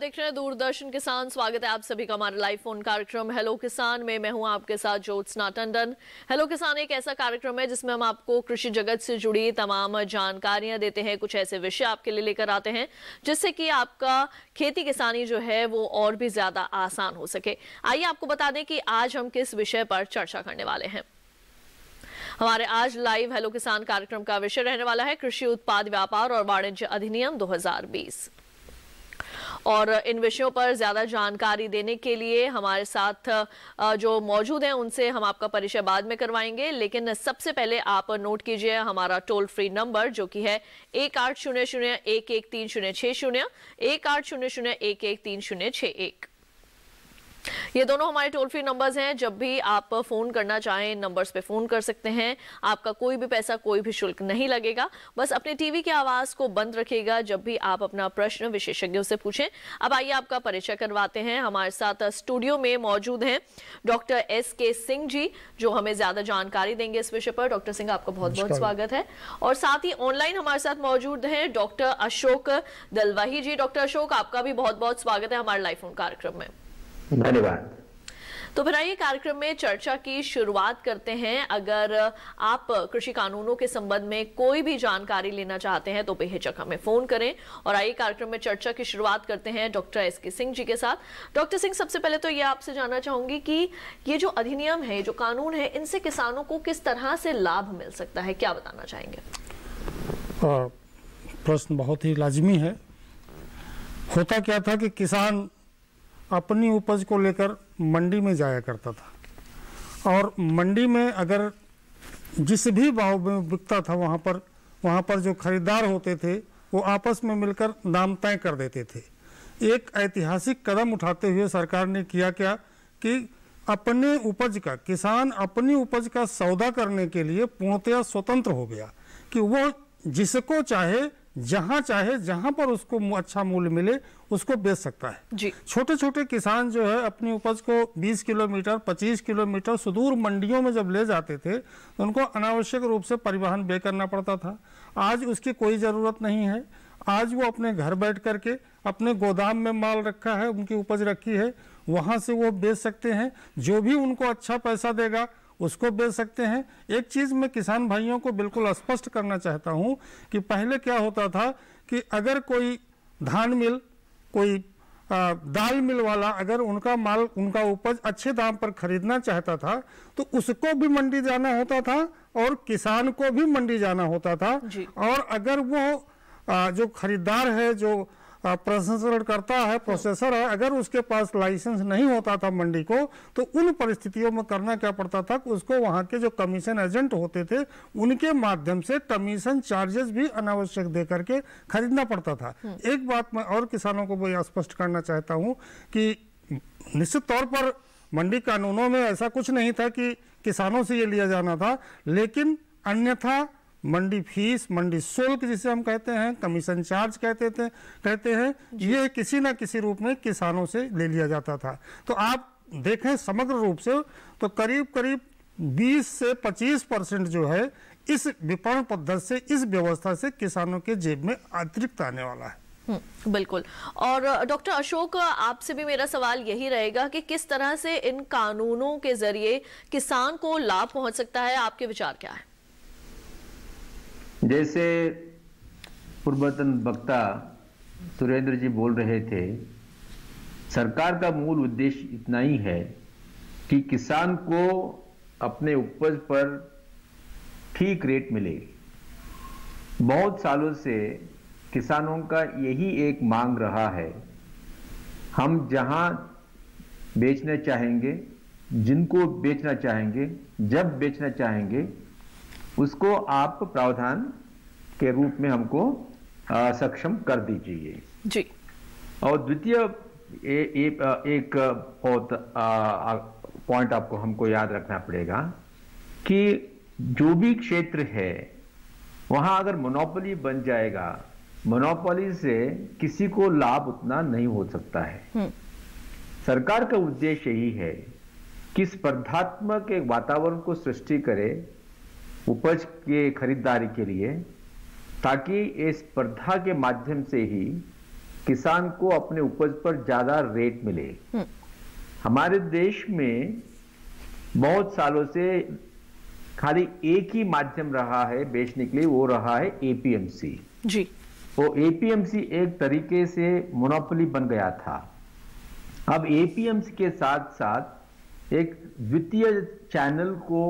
देख रहे हैं दूरदर्शन किसान। स्वागत है आप सभी का हमारे लाइव फोन कार्यक्रम हेलो किसान में। मैं हूं आपके साथ ज्योत्सना टंडन। हेलो किसान एक ऐसा कार्यक्रम है जिसमें हम आपको कृषि जगत से जुड़ी तमाम जानकारियां देते हैं, कुछ ऐसे विषय आपके लिए लेकर आते हैं जिससे कि आपका खेती किसानी जो है वो और भी ज्यादा आसान हो सके। आइए आपको बता दें कि आज हम किस विषय पर चर्चा करने वाले हैं। हमारे आज लाइव हेलो किसान कार्यक्रम का विषय रहने वाला है कृषि उत्पाद व्यापार और वाणिज्य अधिनियम 2020। और इन विषयों पर ज्यादा जानकारी देने के लिए हमारे साथ जो मौजूद हैं उनसे हम आपका परिचय बाद में करवाएंगे, लेकिन सबसे पहले आप नोट कीजिए हमारा टोल फ्री नंबर जो कि है 1800-113060, 1800-113061। ये दोनों हमारे टोल फ्री नंबर्स हैं। जब भी आप फोन करना चाहें नंबर्स पे फोन कर सकते हैं। आपका कोई भी पैसा, कोई भी शुल्क नहीं लगेगा। बस अपने टीवी की आवाज को बंद रखिएगा जब भी आप अपना प्रश्न विशेषज्ञों से पूछें। अब आइए आपका परिचय करवाते हैं। हमारे साथ स्टूडियो में मौजूद हैं डॉक्टर SK सिंह जी जो हमें ज्यादा जानकारी देंगे इस विषय पर। डॉक्टर सिंह आपका बहुत बहुत स्वागत है। और साथ ही ऑनलाइन हमारे साथ मौजूद हैं डॉक्टर अशोक दलवाही जी। डॉक्टर अशोक आपका भी बहुत बहुत स्वागत है हमारे लाइव फोन कार्यक्रम में। धन्यवाद। तो फिर आइए कार्यक्रम में चर्चा की शुरुआत करते हैं। अगर आप कृषि कानूनों के संबंध में कोई भी जानकारी लेना चाहते हैं तो बेहिचक हमें फोन करें। और आइए कार्यक्रम में चर्चा की शुरुआत करते हैं डॉक्टर SK सिंह जी के साथ। डॉक्टर सिंह सबसे पहले तो ये आपसे जानना चाहूंगी कि ये जो अधिनियम है, जो कानून है, इनसे किसानों को किस तरह से लाभ मिल सकता है, क्या बताना चाहेंगे? प्रश्न बहुत ही लाजमी है। होता क्या था कि किसान अपनी उपज को लेकर मंडी में जाया करता था और मंडी में अगर जिस भी भाव में बिकता था वहाँ पर जो खरीदार होते थे वो आपस में मिलकर दाम तय कर देते थे। एक ऐतिहासिक कदम उठाते हुए सरकार ने किया क्या कि अपने उपज का, किसान अपनी उपज का सौदा करने के लिए पूर्णतया स्वतंत्र हो गया कि वो जिसको चाहे, जहां चाहे, जहां पर उसको अच्छा मूल्य मिले उसको बेच सकता है जी। छोटे छोटे किसान जो है अपनी उपज को 20 किलोमीटर 25 किलोमीटर सुदूर मंडियों में जब ले जाते थे तो उनको अनावश्यक रूप से परिवहन व्यय करना पड़ता था। आज उसकी कोई ज़रूरत नहीं है। आज वो अपने घर बैठ करके अपने गोदाम में माल रखा है, उनकी उपज रखी है, वहाँ से वो बेच सकते हैं। जो भी उनको अच्छा पैसा देगा उसको बेच सकते हैं। एक चीज़ मैं किसान भाइयों को बिल्कुल स्पष्ट करना चाहता हूं कि पहले क्या होता था कि अगर कोई धान मिल, कोई दाल मिल वाला अगर उनका माल, उनका उपज अच्छे दाम पर खरीदना चाहता था तो उसको भी मंडी जाना होता था और किसान को भी मंडी जाना होता था। और अगर वो जो खरीदार है, जो प्रसंस्करण करता है, प्रोसेसर है, अगर उसके पास लाइसेंस नहीं होता था मंडी को तो उन परिस्थितियों में करना क्या पड़ता था कि उसको वहाँ के जो कमीशन एजेंट होते थे उनके माध्यम से कमीशन चार्जेस भी अनावश्यक दे करके खरीदना पड़ता था। एक बात मैं और किसानों को भी स्पष्ट करना चाहता हूँ कि निश्चित तौर पर मंडी कानूनों में ऐसा कुछ नहीं था कि किसानों से ये लिया जाना था, लेकिन अन्यथा मंडी फीस, मंडी शुल्क जिसे हम कहते हैं, कमीशन चार्ज कहते हैं, ये किसी न किसी रूप में किसानों से ले लिया जाता था। तो आप देखें समग्र रूप से तो करीब करीब 20 से 25% जो है इस विपणन पद्धति से, इस व्यवस्था से किसानों के जेब में अतिरिक्त आने वाला है। बिल्कुल। और डॉक्टर अशोक आपसे भी मेरा सवाल यही रहेगा कि किस तरह से इन कानूनों के जरिए किसान को लाभ पहुंच सकता है, आपके विचार क्या है? जैसे पूर्वतन वक्ता सुरेंद्र जी बोल रहे थे, सरकार का मूल उद्देश्य इतना ही है कि किसान को अपने उपज पर ठीक रेट मिले। बहुत सालों से किसानों का यही एक मांग रहा है। हम जहां बेचना चाहेंगे, जिनको बेचना चाहेंगे, जब बेचना चाहेंगे, उसको आप प्रावधान के रूप में हमको सक्षम कर दीजिए जी। और द्वितीय एक बहुत पॉइंट आपको हमको याद रखना पड़ेगा कि जो भी क्षेत्र है वहां अगर मोनोपोली बन जाएगा, मोनोपोली से किसी को लाभ उतना नहीं हो सकता है। सरकार का उद्देश्य यही है कि स्पर्धात्मक एक वातावरण को सृष्टि करे उपज के खरीदारी के लिए, ताकि इस स्पर्धा के माध्यम से ही किसान को अपने उपज पर ज्यादा रेट मिले। हमारे देश में बहुत सालों से खाली एक ही माध्यम रहा है बेचने के लिए, वो रहा है एपीएमसी जी। वो एपीएमसी एक तरीके से मोनोपोली बन गया था। अब एपीएमसी के साथ साथ एक द्वितीय चैनल को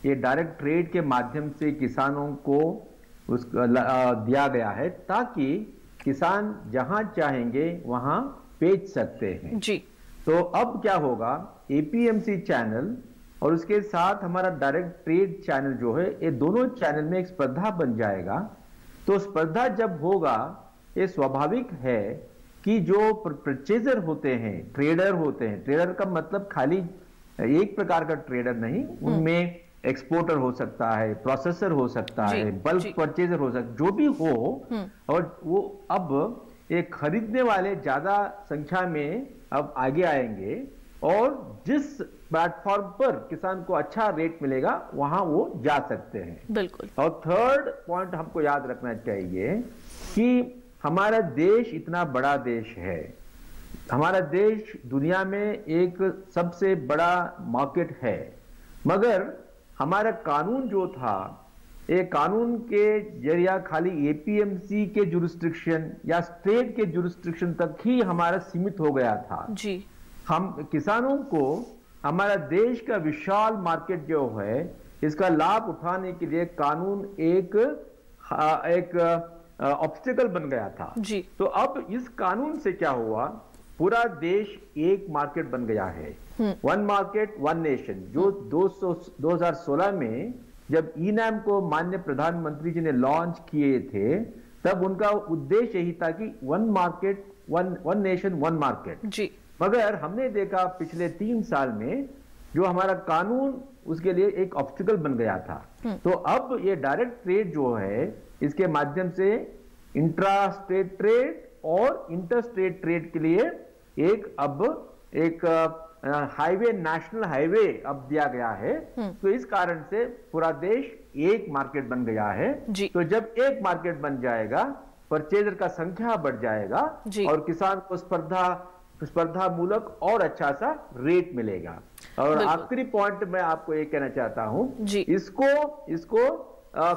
ये डायरेक्ट ट्रेड के माध्यम से किसानों को दिया गया है, ताकि किसान जहां चाहेंगे वहां बेच सकते हैं जी। तो अब क्या होगा, एपीएमसी चैनल और उसके साथ हमारा डायरेक्ट ट्रेड चैनल जो है, ये दोनों चैनल में एक स्पर्धा बन जाएगा। तो स्पर्धा जब होगा, ये स्वाभाविक है कि जो परचेजर होते हैं, ट्रेडर होते हैं, ट्रेडर का मतलब खाली एक प्रकार का ट्रेडर नहीं, उनमें एक्सपोर्टर हो सकता है, प्रोसेसर हो सकता है, बल्क परचेजर हो सकता है, जो भी हो, और वो अब एक खरीदने वाले ज्यादा संख्या में अब आगे आएंगे और जिस प्लेटफॉर्म पर किसान को अच्छा रेट मिलेगा वहां वो जा सकते हैं। बिल्कुल। और थर्ड पॉइंट हमको याद रखना चाहिए कि हमारा देश इतना बड़ा देश है, हमारा देश दुनिया में एक सबसे बड़ा मार्केट है, मगर हमारा कानून जो था, ये कानून के जरिया खाली एपीएमसी के जुरिस्डिक्शन या स्टेट के जुरिस्डिक्शन तक ही हमारा सीमित हो गया था जी। हम किसानों को हमारा देश का विशाल मार्केट जो है, इसका लाभ उठाने के लिए कानून एक ऑब्स्टिकल बन गया था जी। तो अब इस कानून से क्या हुआ, पूरा देश एक मार्केट बन गया है, वन मार्केट वन नेशन। जो 2016 में जब ई-नैम को माननीय प्रधानमंत्री जी ने लॉन्च किए थे, तब उनका उद्देश्य यही था कि one market one nation one market जी। मगर हमने देखा पिछले 3 साल में जो हमारा कानून उसके लिए एक ऑब्स्टिकल बन गया था। तो अब ये डायरेक्ट ट्रेड जो है, इसके माध्यम से इंट्रा स्टेट ट्रेड और इंटर स्टेट ट्रेड के लिए एक हाईवे, नेशनल हाईवे अब दिया गया है। तो इस कारण से पूरा देश एक मार्केट बन गया है। तो जब एक मार्केट बन जाएगा, परचेजर का संख्या बढ़ जाएगा और किसान को स्पर्धा मूलक और अच्छा सा रेट मिलेगा। और आखिरी पॉइंट मैं आपको ये कहना चाहता हूं, इसको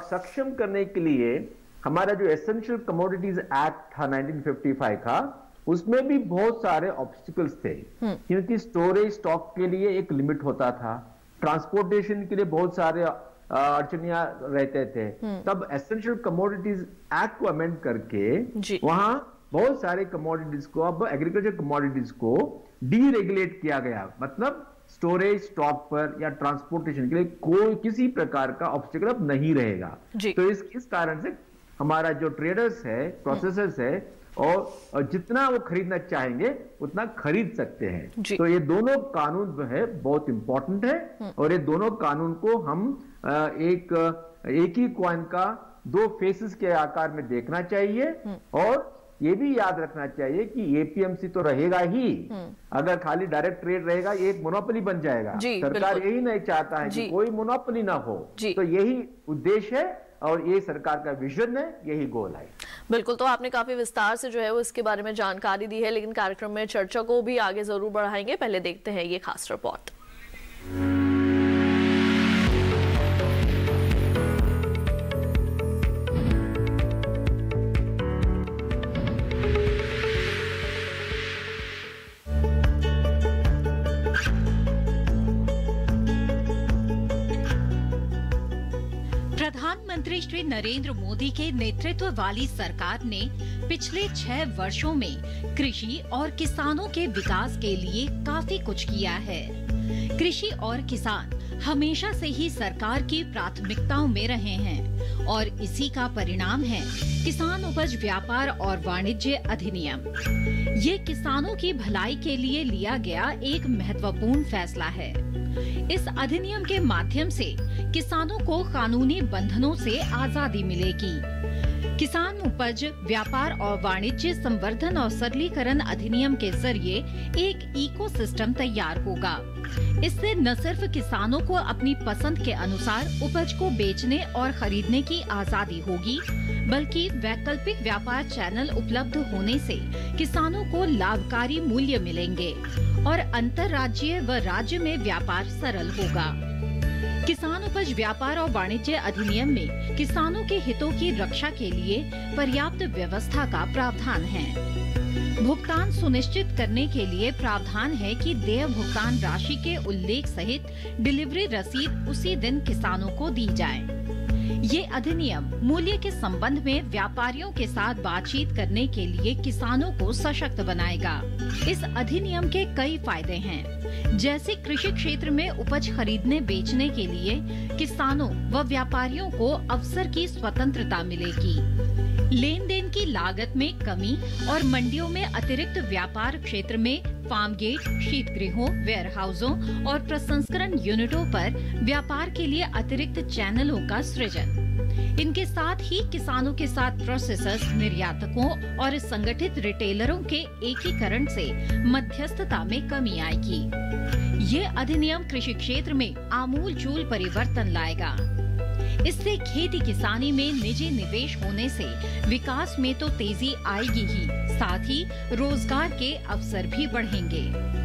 सक्षम करने के लिए हमारा जो एसेंशियल कमोडिटीज एक्ट था 1955 का, उसमें भी बहुत सारे ऑब्स्टिकल्स थे, क्योंकि स्टोरेज स्टॉक के लिए एक लिमिट होता था, ट्रांसपोर्टेशन के लिए बहुत सारे अड़चनियां रहते थे। तब एसेंशियल कमोडिटीज एक्ट को अमेंड करके वहां बहुत सारे कमोडिटीज को, अब एग्रीकल्चर कमोडिटीज को डीरेगुलेट किया गया, मतलब स्टोरेज स्टॉक पर या ट्रांसपोर्टेशन के लिए कोई किसी प्रकार का ऑब्स्टिकल अब नहीं रहेगा। तो इस कारण से हमारा जो ट्रेडर्स है, प्रोसेसर्स है, और जितना वो खरीदना चाहेंगे उतना खरीद सकते हैं। तो ये दोनों कानून जो है बहुत इंपॉर्टेंट है, और ये दोनों कानून को हम एक ही कॉइन का 2 फेसेस के आकार में देखना चाहिए। और ये भी याद रखना चाहिए कि एपीएमसी तो रहेगा ही, अगर खाली डायरेक्ट ट्रेड रहेगा ये एक मोनोपोली बन जाएगा। सरकार यही नहीं चाहता है कि कोई मोनोपोली ना हो, तो यही उद्देश्य है और ये सरकार का विजन है, यही गोल है। बिल्कुल। तो आपने काफी विस्तार से जो है वो इसके बारे में जानकारी दी है, लेकिन कार्यक्रम में चर्चा को भी आगे जरूर बढ़ाएंगे। पहले देखते हैं ये खास रिपोर्ट। प्रधानमंत्री श्री नरेंद्र मोदी के नेतृत्व वाली सरकार ने पिछले 6 वर्षों में कृषि और किसानों के विकास के लिए काफी कुछ किया है। कृषि और किसान हमेशा से ही सरकार की प्राथमिकताओं में रहे हैं और इसी का परिणाम है किसान उपज व्यापार और वाणिज्य अधिनियम। ये किसानों की भलाई के लिए लिया गया एक महत्वपूर्ण फैसला है। इस अधिनियम के माध्यम से किसानों को कानूनी बंधनों से आजादी मिलेगी। किसान उपज व्यापार और वाणिज्य संवर्धन और सरलीकरण अधिनियम के जरिए एक इकोसिस्टम तैयार होगा। इससे न सिर्फ किसानों को अपनी पसंद के अनुसार उपज को बेचने और खरीदने की आजादी होगी, बल्कि वैकल्पिक व्यापार चैनल उपलब्ध होने से किसानों को लाभकारी मूल्य मिलेंगे और अंतर्राज्यीय व राज्य में व्यापार सरल होगा। किसान उपज व्यापार और वाणिज्य अधिनियम में किसानों के हितों की रक्षा के लिए पर्याप्त व्यवस्था का प्रावधान है। भुगतान सुनिश्चित करने के लिए प्रावधान है कि देय भुगतान राशि के उल्लेख सहित डिलीवरी रसीद उसी दिन किसानों को दी जाए। ये अधिनियम मूल्य के संबंध में व्यापारियों के साथ बातचीत करने के लिए किसानों को सशक्त बनाएगा। इस अधिनियम के कई फायदे हैं, जैसे कृषि क्षेत्र में उपज खरीदने बेचने के लिए किसानों व व्यापारियों को अवसर की स्वतंत्रता मिलेगी। लेन देन की लागत में कमी और मंडियों में अतिरिक्त व्यापार क्षेत्र में फार्म गेट, शीतगृहों, वेयरहाउसों और प्रसंस्करण यूनिटों पर व्यापार के लिए अतिरिक्त चैनलों का सृजन। इनके साथ ही किसानों के साथ प्रोसेसर्स, निर्यातकों और संगठित रिटेलरों के एकीकरण से मध्यस्थता में कमी आएगी। ये अधिनियम कृषि क्षेत्र में आमूलचूल परिवर्तन लाएगा। इससे खेती किसानी में निजी निवेश होने से विकास में तो तेजी आएगी ही, साथ ही रोजगार के अवसर भी बढ़ेंगे।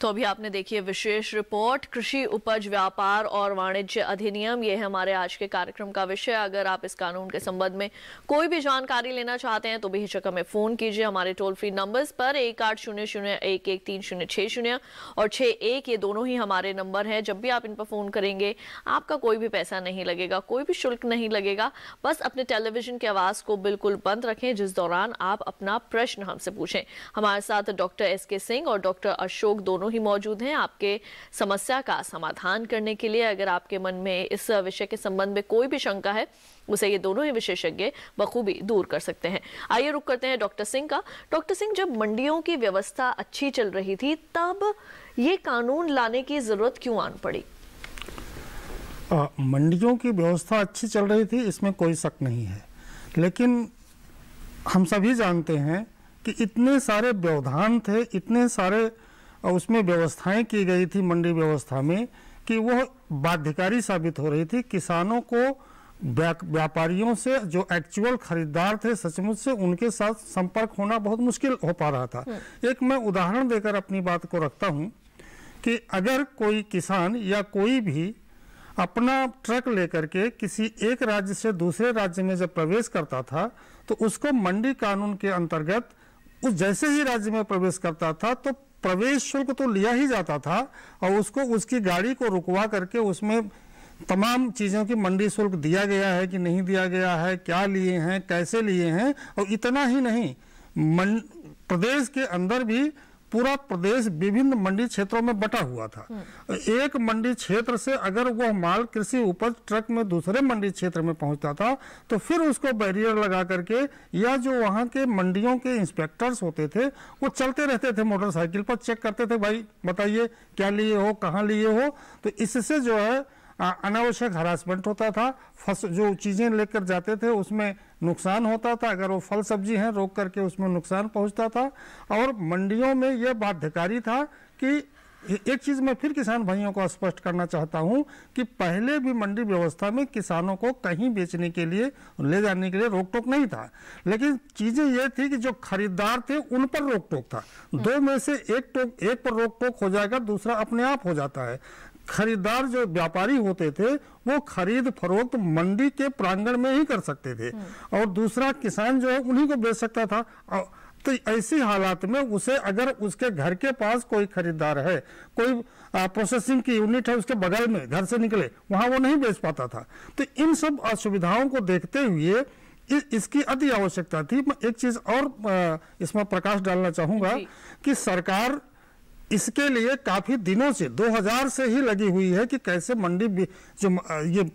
तो अभी आपने देखी है विशेष रिपोर्ट कृषि उपज व्यापार और वाणिज्य अधिनियम। ये है हमारे आज के कार्यक्रम का विषय। अगर आप इस कानून के संबंध में कोई भी जानकारी लेना चाहते हैं तो बेहिचक हमें फोन कीजिए हमारे टोल फ्री नंबर्स पर 1800-113060 और 61, ये दोनों ही हमारे नंबर हैं। जब भी आप इन पर फोन करेंगे आपका कोई भी पैसा नहीं लगेगा, कोई भी शुल्क नहीं लगेगा। बस अपने टेलीविजन की आवाज को बिल्कुल बंद रखें जिस दौरान आप अपना प्रश्न हमसे पूछें। हमारे साथ डॉक्टर एस.के. सिंह और डॉक्टर अशोक दोनों ही मौजूद हैं आपके समस्या का समाधान करने के लिए। अगर आपके मन में इस विषय के संबंध में कोई भी शंका है उसे ये दोनों ही विशेषज्ञ बखूबी दूर कर सकते हैं। आइए रुक करते हैं डॉक्टर सिंह का। डॉक्टर सिंह, जब मंडियों की व्यवस्था अच्छी चल रही थी तब ये कानून लाने की जरूरत क्यों आन पड़ी? मंडियों की व्यवस्था अच्छी चल रही थी, इसमें कोई शक नहीं है, लेकिन हम सभी जानते हैं कि इतने सारे व्यवधान थे, इतने सारे उसमें व्यवस्थाएं की गई थी मंडी व्यवस्था में कि वो बाध्यकारी साबित हो रही थी। किसानों को व्यापारियों से, जो एक्चुअल खरीदार थे सचमुच से, उनके साथ संपर्क होना बहुत मुश्किल हो पा रहा था। एक मैं उदाहरण देकर अपनी बात को रखता हूं कि अगर कोई किसान या कोई भी अपना ट्रक लेकर के किसी एक राज्य से दूसरे राज्य में जब प्रवेश करता था तो उसको मंडी कानून के अंतर्गत उस जैसे ही राज्य में प्रवेश करता था तो प्रवेश शुल्क तो लिया ही जाता था और उसको उसकी गाड़ी को रुकवा करके उसमें तमाम चीज़ों की मंडी शुल्क दिया गया है कि नहीं दिया गया है, क्या लिए हैं, कैसे लिए हैं। और इतना ही नहीं, प्रदेश के अंदर भी पूरा प्रदेश विभिन्न मंडी क्षेत्रों में बटा हुआ था। एक मंडी क्षेत्र से अगर वह माल कृषि उपज ट्रक में दूसरे मंडी क्षेत्र में पहुंचता था तो फिर उसको बैरियर लगा करके, या जो वहां के मंडियों के इंस्पेक्टर्स होते थे वो चलते रहते थे मोटरसाइकिल पर, चेक करते थे, भाई बताइए क्या लिए हो, कहाँ लिए हो। तो इससे जो है अनावश्यक हरासमेंट होता था। जो चीज़ें लेकर जाते थे उसमें नुकसान होता था, अगर वो फल सब्जी हैं रोक करके उसमें नुकसान पहुंचता था। और मंडियों में यह बाध्यकारी था कि एक चीज़ मैं फिर किसान भाइयों को स्पष्ट करना चाहता हूं कि पहले भी मंडी व्यवस्था में किसानों को कहीं बेचने के लिए, ले जाने के लिए रोक टोक नहीं था, लेकिन चीज़ें ये थी कि जो खरीदार थे उन पर रोक टोक था। दो में से एक पर रोक टोक हो जाएगा, दूसरा अपने आप हो जाता है। खरीदार जो व्यापारी होते थे वो खरीद फरोख्त मंडी के प्रांगण में ही कर सकते थे और दूसरा किसान जो है उन्हीं को बेच सकता था। तो ऐसी हालात में उसे, अगर उसके घर के पास कोई खरीदार है, कोई प्रोसेसिंग की यूनिट है उसके बगल में, घर से निकले वहां वो नहीं बेच पाता था। तो इन सब असुविधाओं को देखते हुए इसकी अति आवश्यकता थी। मैं एक चीज और इसमें प्रकाश डालना चाहूंगा कि सरकार इसके लिए काफी दिनों से 2000 से ही लगी हुई है कि कैसे मंडी, जो ये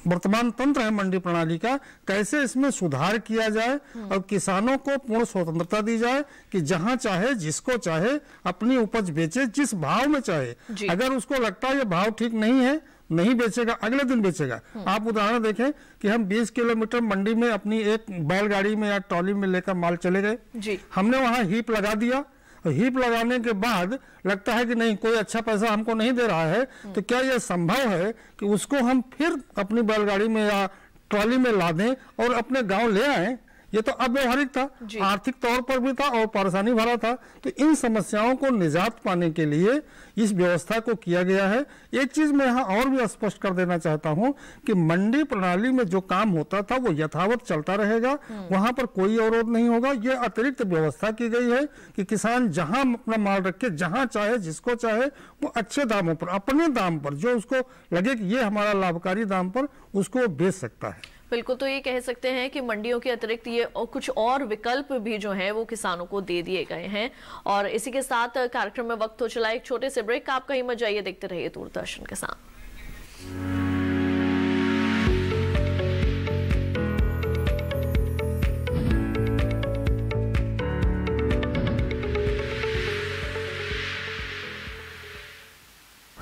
वर्तमान तंत्र है मंडी प्रणाली का, कैसे इसमें सुधार किया जाए और किसानों को पूर्ण स्वतंत्रता दी जाए कि जहां चाहे जिसको चाहे अपनी उपज बेचे, जिस भाव में चाहे। अगर उसको लगता है ये भाव ठीक नहीं है, नहीं बेचेगा, अगले दिन बेचेगा। आप उदाहरण देखें कि हम 20 किलोमीटर मंडी में अपनी एक बैलगाड़ी में या ट्रॉली में लेकर माल चले गए, हमने वहां हीप लगा दिया। हीप लगाने के बाद लगता है कि नहीं, कोई अच्छा पैसा हमको नहीं दे रहा है, तो क्या यह संभव है कि उसको हम फिर अपनी बैलगाड़ी में या ट्रॉली में लादें और अपने गांव ले आए? ये तो अव्यवहारिक था, आर्थिक तौर पर भी था और परेशानी भरा था। तो इन समस्याओं को निजात पाने के लिए इस व्यवस्था को किया गया है। एक चीज मैं यहाँ और भी स्पष्ट कर देना चाहता हूँ कि मंडी प्रणाली में जो काम होता था वो यथावत चलता रहेगा, वहां पर कोई अवरोध नहीं होगा। ये अतिरिक्त व्यवस्था की गई है कि किसान जहां अपना माल रखे, जहां चाहे, जिसको चाहे, वो अच्छे दामों पर, अपने दाम पर, जो उसको लगे कि ये हमारा लाभकारी दाम पर, उसको बेच सकता है। बिल्कुल, तो ये कह सकते हैं कि मंडियों के अतिरिक्त ये और कुछ और विकल्प भी जो हैं वो किसानों को दे दिए गए हैं। और इसी के साथ कार्यक्रम में वक्त हो चला एक छोटे से ब्रेक का। आप कहीं मत जाइए, देखते रहिए दूरदर्शन किसान।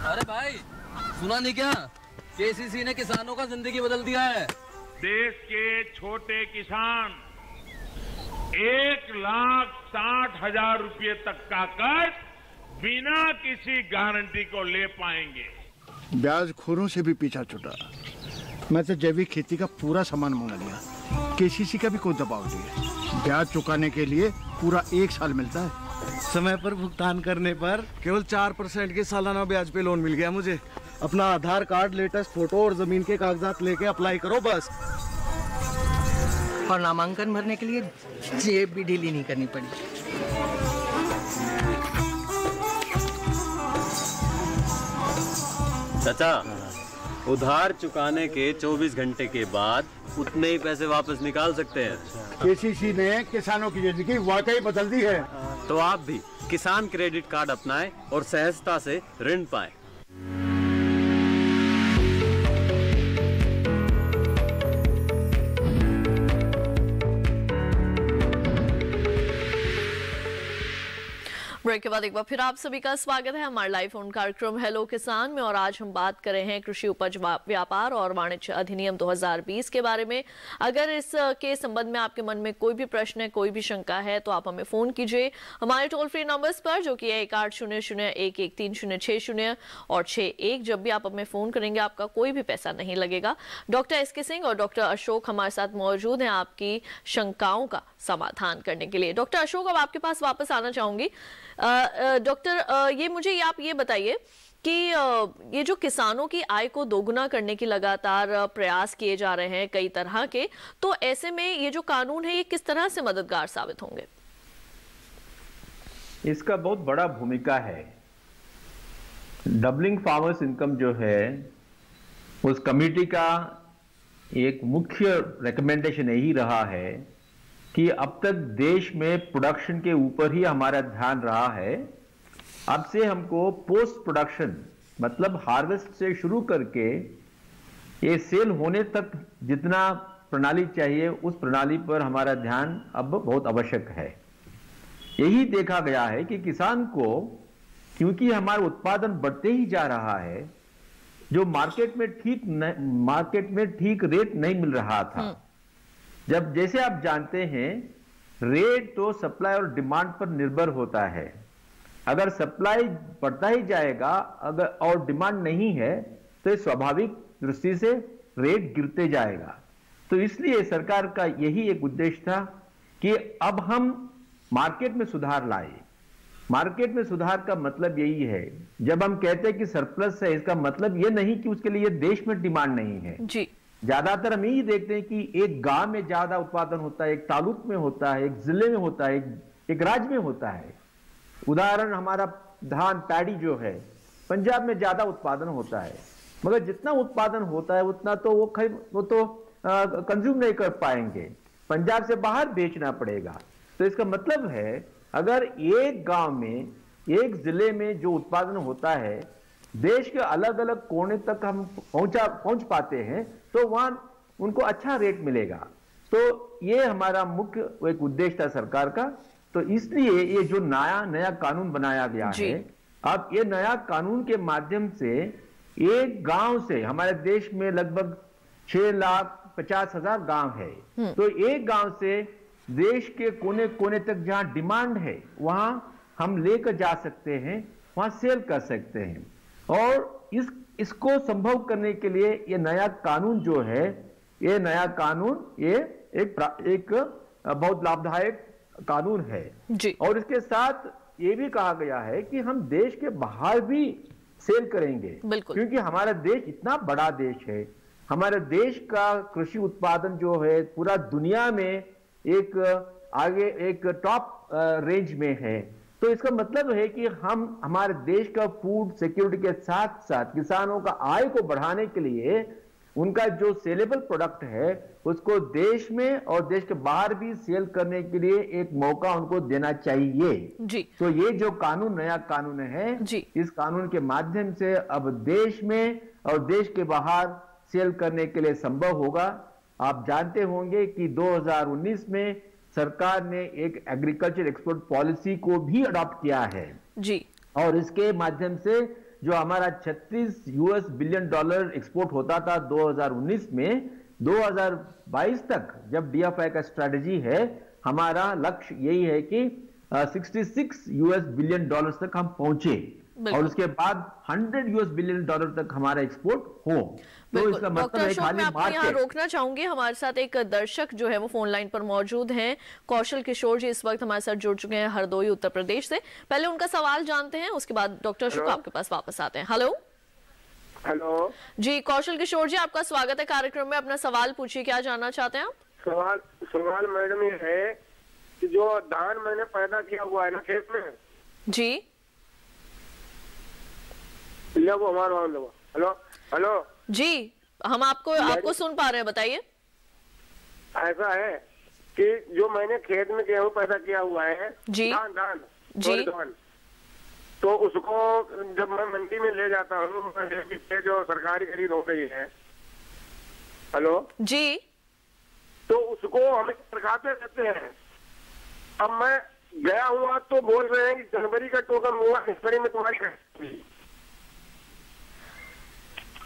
अरे भाई, सुना नहीं क्या? केसीसी ने किसानों का जिंदगी बदल दिया है। देश के छोटे किसान 1,60,000 रुपये तक का कर्ज बिना किसी गारंटी को ले पाएंगे। ब्याज खोरों से भी पीछा छुटा। मैं तो जैविक खेती का पूरा सामान मंगा लिया, केसीसी का भी कोई दबाव नहीं है। ब्याज चुकाने के लिए पूरा 1 साल मिलता है। समय पर भुगतान करने पर केवल 4% के सालाना ब्याज पे लोन मिल गया मुझे। अपना आधार कार्ड, लेटेस्ट फोटो और जमीन के कागजात लेके अप्लाई करो बस। और नामांकन भरने के लिए जेब भी ढीली नहीं करनी पड़ी। चाचा, उधार चुकाने के 24 घंटे के बाद उतने ही पैसे वापस निकाल सकते हैं। केसीसी ने किसानों की जिंदगी वाकई बदल दी है। तो आप भी किसान क्रेडिट कार्ड अपनाएं और सहजता से ऋण पाएं। ब्रेक के बाद एक बार फिर आप सभी का स्वागत है हमारे लाइव फोन कार्यक्रम हेलो किसान में। और आज हम बात कर रहे हैं कृषि उपज व्यापार और वाणिज्य अधिनियम 2020 के बारे में। अगर इस के संबंध में आपके मन में कोई भी प्रश्न है, कोई भी शंका है, तो आप हमें फोन कीजिए हमारे टोल फ्री नंबर्स पर, जो कि है 1800-113060 और 61। जब भी आप हमें फोन करेंगे आपका कोई भी पैसा नहीं लगेगा। डॉक्टर एसके सिंह और डॉक्टर अशोक हमारे साथ मौजूद हैं आपकी शंकाओं का समाधान करने के लिए। डॉक्टर अशोक, अब आपके पास वापस आना चाहूंगी। डॉक्टर, आप ये बताइए कि ये जो किसानों की आय को दोगुना करने की लगातार प्रयास किए जा रहे हैं कई तरह के, तो ऐसे में ये जो कानून है ये किस तरह से मददगार साबित होंगे? इसका बहुत बड़ा भूमिका है। डबलिंग फार्मर्स इनकम जो है, उस कमेटी का एक मुख्य रिकमेंडेशन यही रहा है कि अब तक देश में प्रोडक्शन के ऊपर ही हमारा ध्यान रहा है। अब से हमको पोस्ट प्रोडक्शन, मतलब हार्वेस्ट से शुरू करके ये सेल होने तक जितना प्रणाली चाहिए, उस प्रणाली पर हमारा ध्यान अब बहुत आवश्यक है। यही देखा गया है कि किसान को, क्योंकि हमारा उत्पादन बढ़ते ही जा रहा है, जो मार्केट में ठीक रेट नहीं मिल रहा था। जब, जैसे आप जानते हैं, रेट तो सप्लाई और डिमांड पर निर्भर होता है। अगर सप्लाई बढ़ता ही जाएगा अगर और डिमांड नहीं है, तो स्वाभाविक दृष्टि से रेट गिरते जाएगा। तो इसलिए सरकार का यही एक उद्देश्य था कि अब हम मार्केट में सुधार लाए। मार्केट में सुधार का मतलब यही है, जब हम कहते हैं कि सरप्लस है, इसका मतलब यह नहीं कि उसके लिए देश में डिमांड नहीं है जी। ज्यादातर हम यही देखते हैं कि एक गांव में ज्यादा उत्पादन होता है, एक तालुक में होता है, एक जिले में होता है, एक राज्य में होता है। उदाहरण, हमारा धान पैडी जो है, पंजाब में ज्यादा उत्पादन होता है, मगर जितना उत्पादन होता है उतना तो वो तो कंज्यूम नहीं कर पाएंगे, पंजाब से बाहर बेचना पड़ेगा। तो इसका मतलब है, अगर एक गांव में, एक जिले में जो उत्पादन होता है, देश के अलग अलग कोने तक हम पहुंच पाते हैं, तो वहां उनको अच्छा रेट मिलेगा। तो ये हमारा मुख्य एक उद्देश्य था सरकार का। तो इसलिए ये जो नया कानून बनाया गया है, अब ये नया कानून के माध्यम से एक गांव से, हमारे देश में लगभग 6,50,000 गांव है, तो एक गांव से देश के कोने कोने तक जहां डिमांड है वहां हम लेकर जा सकते हैं, वहां सेल कर सकते हैं। और इसको संभव करने के लिए ये नया कानून जो है, ये नया कानून ये एक बहुत लाभदायक कानून है जी। और इसके साथ ये भी कहा गया है कि हम देश के बाहर भी सेल करेंगे, क्योंकि हमारा देश इतना बड़ा देश है। हमारे देश का कृषि उत्पादन जो है पूरा दुनिया में एक आगे एक टॉप रेंज में है। तो इसका मतलब है कि हम हमारे देश का फूड सिक्योरिटी के साथ साथ किसानों का आय को बढ़ाने के लिए उनका जो सेलेबल प्रोडक्ट है उसको देश में और देश के बाहर भी सेल करने के लिए एक मौका उनको देना चाहिए जी। तो ये जो कानून, नया कानून है जी, इस कानून के माध्यम से अब देश में और देश के बाहर सेल करने के लिए संभव होगा। आप जानते होंगे कि 2019 में सरकार ने एक एग्रीकल्चर एक्सपोर्ट पॉलिसी को भी अडॉप्ट किया है जी, और इसके माध्यम से जो हमारा 36 US बिलियन डॉलर एक्सपोर्ट होता था 2019 में, 2022 तक जब DFI का स्ट्रैटेजी है, हमारा लक्ष्य यही है कि 66 US बिलियन डॉलर तक हम पहुंचे और उसके बाद 100 US बिलियन डॉलर तक हमारा एक्सपोर्ट हो। तो इसका मतलब है खाली बात यहाँ रोकना चाहूंगी, हमारे साथ एक दर्शक जो है वो फोन लाइन पर मौजूद हैं, कौशल किशोर जी इस वक्त हमारे साथ जुड़ चुके हैं हरदोई उत्तर प्रदेश से। पहले उनका सवाल जानते हैं, उसके बाद डॉक्टर अशोक आपके पास वापस आते हैं। हेलो हेलो जी, कौशल किशोर जी आपका स्वागत है कार्यक्रम में। अपना सवाल पूछिए, क्या जानना चाहते हैं आप? सवाल मैडम ये है कि जो धान मैंने पैदा किया हुआ है ना खेत में जी, हेलो हेलो जी, हम आपको सुन पा रहे हैं, बताइए। ऐसा है कि जो मैंने खेत में गेहूं पैदा किया हुआ है जी, धान जी, तो उसको जब मैं मंडी में ले जाता हूँ, जो सरकारी खरीद हो गई है, हेलो जी, तो उसको हम सरकाते रहते हैं। अब मैं गया हुआ तो बोल रहे हैं कि जनवरी का टोकन हुआ, जनवरी में तुम्हारी।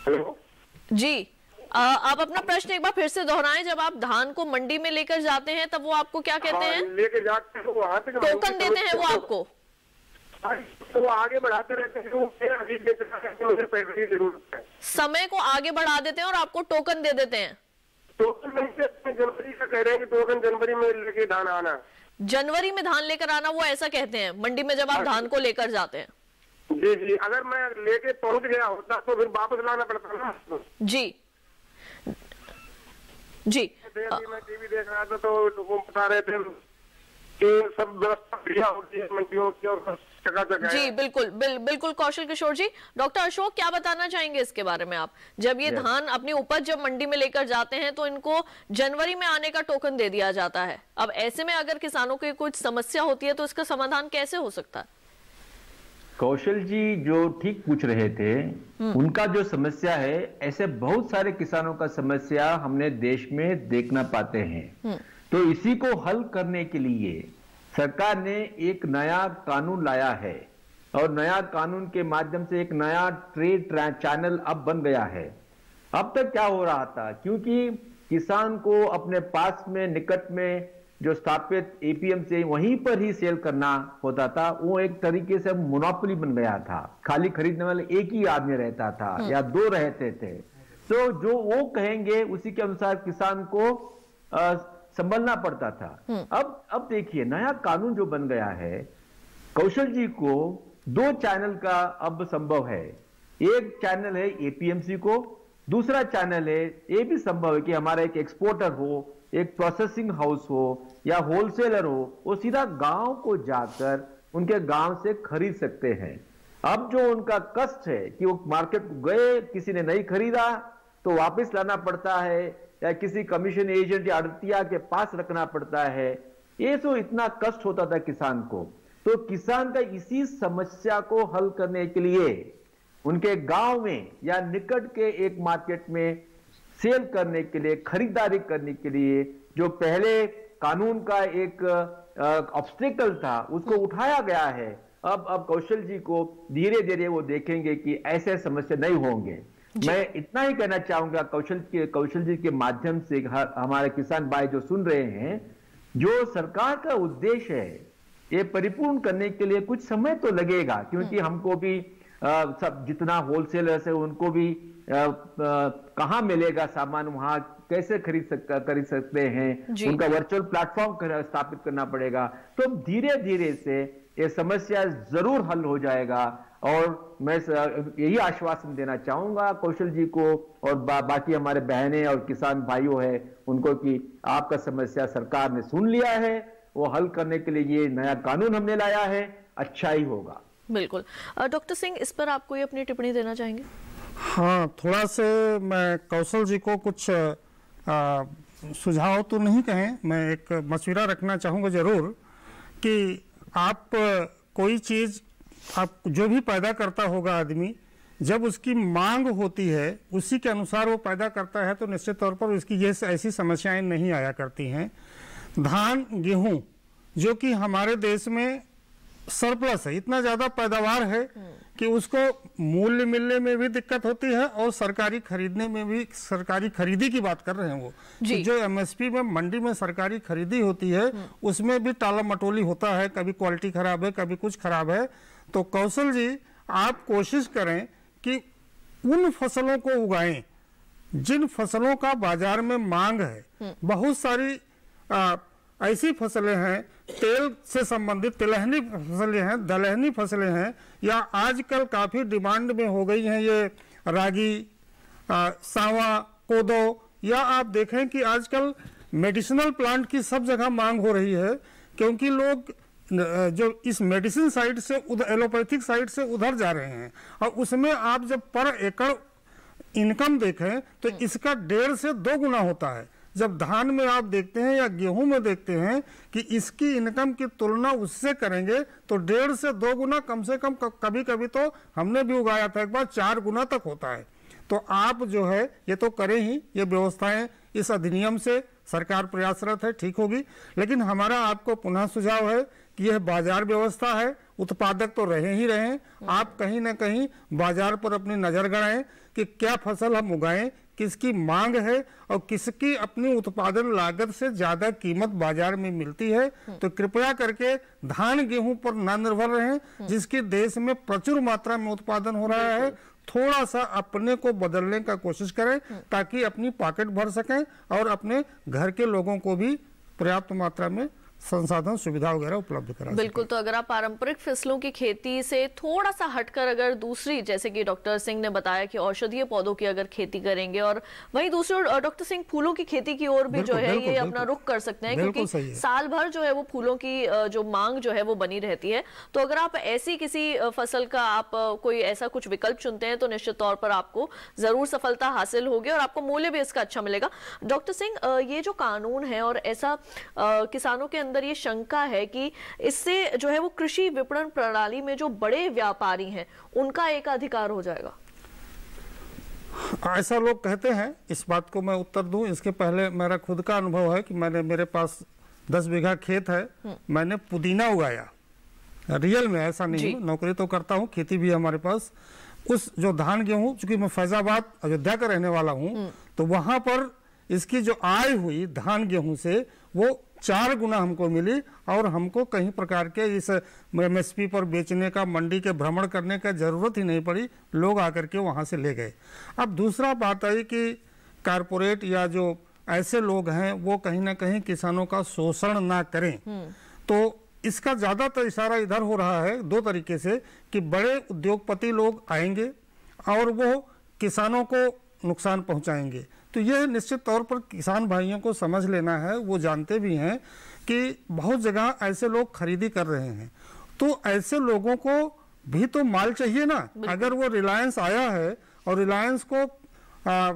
हेलो जी, आप अपना प्रश्न एक बार फिर से दोहराएं। जब आप धान को मंडी में लेकर जाते हैं तब वो आपको क्या कहते हैं? लेकर जाते हैं वहाँ तक टोकन देते हैं वो आपको? तो वो आगे बढ़ाते रहते हैं, पैसे की जरूरत है। समय को आगे बढ़ा देते हैं और आपको टोकन दे देते हैं। टोकन नहीं, जनवरी का कह रहे हैं कि टोकन जनवरी में लेके धान आना, जनवरी में धान लेकर आना, वो ऐसा कहते हैं मंडी में जब आप धान को लेकर जाते हैं। जी जी, अगर मैं लेके पहुंच गया होता तो फिर वापस लाना पड़ता ना। जी जी, मैं टीवी देख रहा था तो वो बता रहे थे कि सब व्यवस्था बढ़िया होती है मंडियों की और चकाचक है। जी बिल्कुल बिल्कुल कौशल किशोर जी। डॉक्टर अशोक क्या बताना चाहेंगे इसके बारे में आप? जब ये धान अपनी उपज जब मंडी में लेकर जाते हैं तो इनको जनवरी में आने का टोकन दे दिया जाता है। अब ऐसे में अगर किसानों की कुछ समस्या होती है तो इसका समाधान कैसे हो सकता है? कौशल जी जो ठीक पूछ रहे थे, उनका जो समस्या है, ऐसे बहुत सारे किसानों का समस्या हमने देश में देखना पाते हैं। तो इसी को हल करने के लिए सरकार ने एक नया कानून लाया है और नया कानून के माध्यम से एक नया ट्रेड चैनल अब बन गया है। अब तक क्या हो रहा था, क्योंकि किसान को अपने पास में निकट में जो स्थापित एपीएमसी वहीं पर ही सेल करना होता था, वो एक तरीके से मोनोपोली बन गया था। खाली खरीदने वाले एक ही आदमी रहता था या दो रहते थे। तो जो वो कहेंगे उसी के अनुसार किसान को संभलना पड़ता था। अब देखिए नया कानून जो बन गया है, कौशल जी को 2 चैनल का अब संभव है। एक चैनल है एपीएमसी को, दूसरा चैनल है, ये भी संभव है कि हमारा एक एक्सपोर्टर हो, एक प्रोसेसिंग हाउस हो या होलसेलर हो, वो सीधा गांव को जाकर उनके गांव से खरीद सकते हैं। अब जो उनका कष्ट है कि वो मार्केट गए, किसी ने नहीं खरीदा तो वापस लाना पड़ता है या किसी कमीशन एजेंट या आड़तिया के पास रखना पड़ता है, ये तो इतना कष्ट होता था किसान को। तो किसान का इसी समस्या को हल करने के लिए उनके गांव में या निकट के एक मार्केट में सेल करने के लिए, खरीदारी करने के लिए जो पहले कानून का एक ऑब्स्टेकल था उसको उठाया गया है अब कौशल जी को धीरे धीरे वो देखेंगे कि ऐसे समस्या नहीं होंगे। मैं इतना ही कहना चाहूंगा कौशल जी के माध्यम से हमारे किसान भाई जो सुन रहे हैं, जो सरकार का उद्देश्य है ये परिपूर्ण करने के लिए कुछ समय तो लगेगा, क्योंकि हमको भी सब जितना होलसेलर्स है उनको भी कहाँ मिलेगा सामान, वहां कैसे खरीद सकते हैं, उनका वर्चुअल प्लेटफॉर्म स्थापित करना पड़ेगा। तो धीरे धीरे से ये समस्या जरूर हल हो जाएगा। और मैं यही आश्वासन देना चाहूंगा कौशल जी को और बाकी हमारे बहनें और किसान भाइयों हैं उनको कि आपका समस्या सरकार ने सुन लिया है, वो हल करने के लिए ये नया कानून हमने लाया है, अच्छा ही होगा। बिल्कुल। डॉक्टर सिंह, इस पर आप कोई अपनी टिप्पणी देना चाहेंगे? हाँ, थोड़ा से मैं कौशल जी को कुछ सुझाव तो नहीं कहें, मैं एक मशवरा रखना चाहूँगा जरूर कि आप कोई चीज़ आप जो भी पैदा करता होगा आदमी, जब उसकी मांग होती है उसी के अनुसार वो पैदा करता है तो निश्चित तौर पर उसकी ये ऐसी समस्याएं नहीं आया करती हैं। धान गेहूं जो कि हमारे देश में सरप्लस है, इतना ज़्यादा पैदावार है कि उसको मूल्य मिलने में भी दिक्कत होती है और सरकारी खरीदने में भी, सरकारी खरीदी की बात कर रहे हैं वो, तो जो एमएसपी में मंडी में सरकारी खरीदी होती है उसमें भी टाला मटोली होता है, कभी क्वालिटी खराब है, कभी कुछ खराब है। तो कौशल जी आप कोशिश करें कि उन फसलों को उगाएं जिन फसलों का बाजार में मांग है। बहुत सारी ऐसी फसलें हैं, तेल से संबंधित तिलहनी फसलें हैं, दलहनी फसलें हैं, या आजकल काफ़ी डिमांड में हो गई हैं ये रागी, सावा, कोदो, या आप देखें कि आजकल मेडिसिनल प्लांट की सब जगह मांग हो रही है, क्योंकि लोग जो इस मेडिसिन साइड से एलोपैथिक साइड से उधर जा रहे हैं। और उसमें आप जब पर एकड़ इनकम देखें तो इसका 1.5 से 2 गुना होता है। जब धान में आप देखते हैं या गेहूं में देखते हैं कि इसकी इनकम की तुलना उससे करेंगे तो 1.5 से 2 गुना, कम से कम कभी कभी तो हमने भी उगाया था एक बार 4 गुना तक होता है। तो आप जो है ये तो करें ही, ये व्यवस्थाएं इस अधिनियम से सरकार प्रयासरत है, ठीक होगी। लेकिन हमारा आपको पुनः सुझाव है कि यह बाजार व्यवस्था है, उत्पादक तो रहे ही रहे, आप कहीं ना कहीं बाजार पर अपनी नजर गड़ाएं कि क्या फसल हम उगाएं, किसकी मांग है और किसकी अपनी उत्पादन लागत से ज्यादा कीमत बाजार में मिलती है। तो कृपया करके धान गेहूं पर ना निर्भर रहें, जिसकी देश में प्रचुर मात्रा में उत्पादन हो रहा है। थोड़ा सा अपने को बदलने का कोशिश करें ताकि अपनी पॉकेट भर सकें और अपने घर के लोगों को भी पर्याप्त मात्रा में संसाधन सुविधा वगैरह उपलब्ध करा। बिल्कुल। तो अगर आप पारंपरिक फसलों की खेती से थोड़ा सा हटकर अगर दूसरी, जैसे कि डॉक्टर सिंह ने बताया कि औषधीय पौधों की अगर खेती करेंगे, और वहीं दूसरी ओर डॉक्टर सिंह फूलों की खेती की ओर भी जो है ये अपना रुख कर सकते हैं, क्योंकि साल भर जो है वो फूलों की जो मांग जो है वो बनी रहती है। तो अगर आप ऐसी किसी फसल का आप कोई ऐसा कुछ विकल्प चुनते हैं तो निश्चित तौर पर आपको जरूर सफलता हासिल होगी और आपको मूल्य भी इसका अच्छा मिलेगा। डॉक्टर सिंह, ये जो कानून है और ऐसा किसानों के अंदर ये शंका है कि इससे जो है वो कृषि विपणन प्रणाली में जो बड़े व्यापारी हैं उनका एकाधिकार हो जाएगा, ऐसा लोग कहते हैं। इस बात को मैं उत्तर दूं इसके पहले मेरा खुद का अनुभव है कि मेरे पास 10 बीघा खेत है, मैंने पुदीना उगाया रियल में, ऐसा नहीं, नौकरी तो करता हूँ, खेती भी है हमारे पास। उस जो धान गेहूं, चूंकि मैं फैजाबाद अयोध्या का रहने वाला हूँ, तो वहां पर इसकी जो आय हुई धान गेहूं से वो 4 गुना हमको मिली और हमको कहीं प्रकार के इस एमएसपी पर बेचने का, मंडी के भ्रमण करने का जरूरत ही नहीं पड़ी, लोग आकर के वहां से ले गए। अब दूसरा बात आई कि कारपोरेट या जो ऐसे लोग हैं वो कहीं ना कहीं किसानों का शोषण ना करें। तो इसका ज्यादातर इशारा इधर हो रहा है 2 तरीके से कि बड़े उद्योगपति लोग आएंगे और वो किसानों को नुकसान पहुंचाएंगे। तो यह निश्चित तौर पर किसान भाइयों को समझ लेना है, वो जानते भी हैं कि बहुत जगह ऐसे लोग खरीदी कर रहे हैं, तो ऐसे लोगों को भी तो माल चाहिए ना। अगर वो रिलायंस आया है और रिलायंस को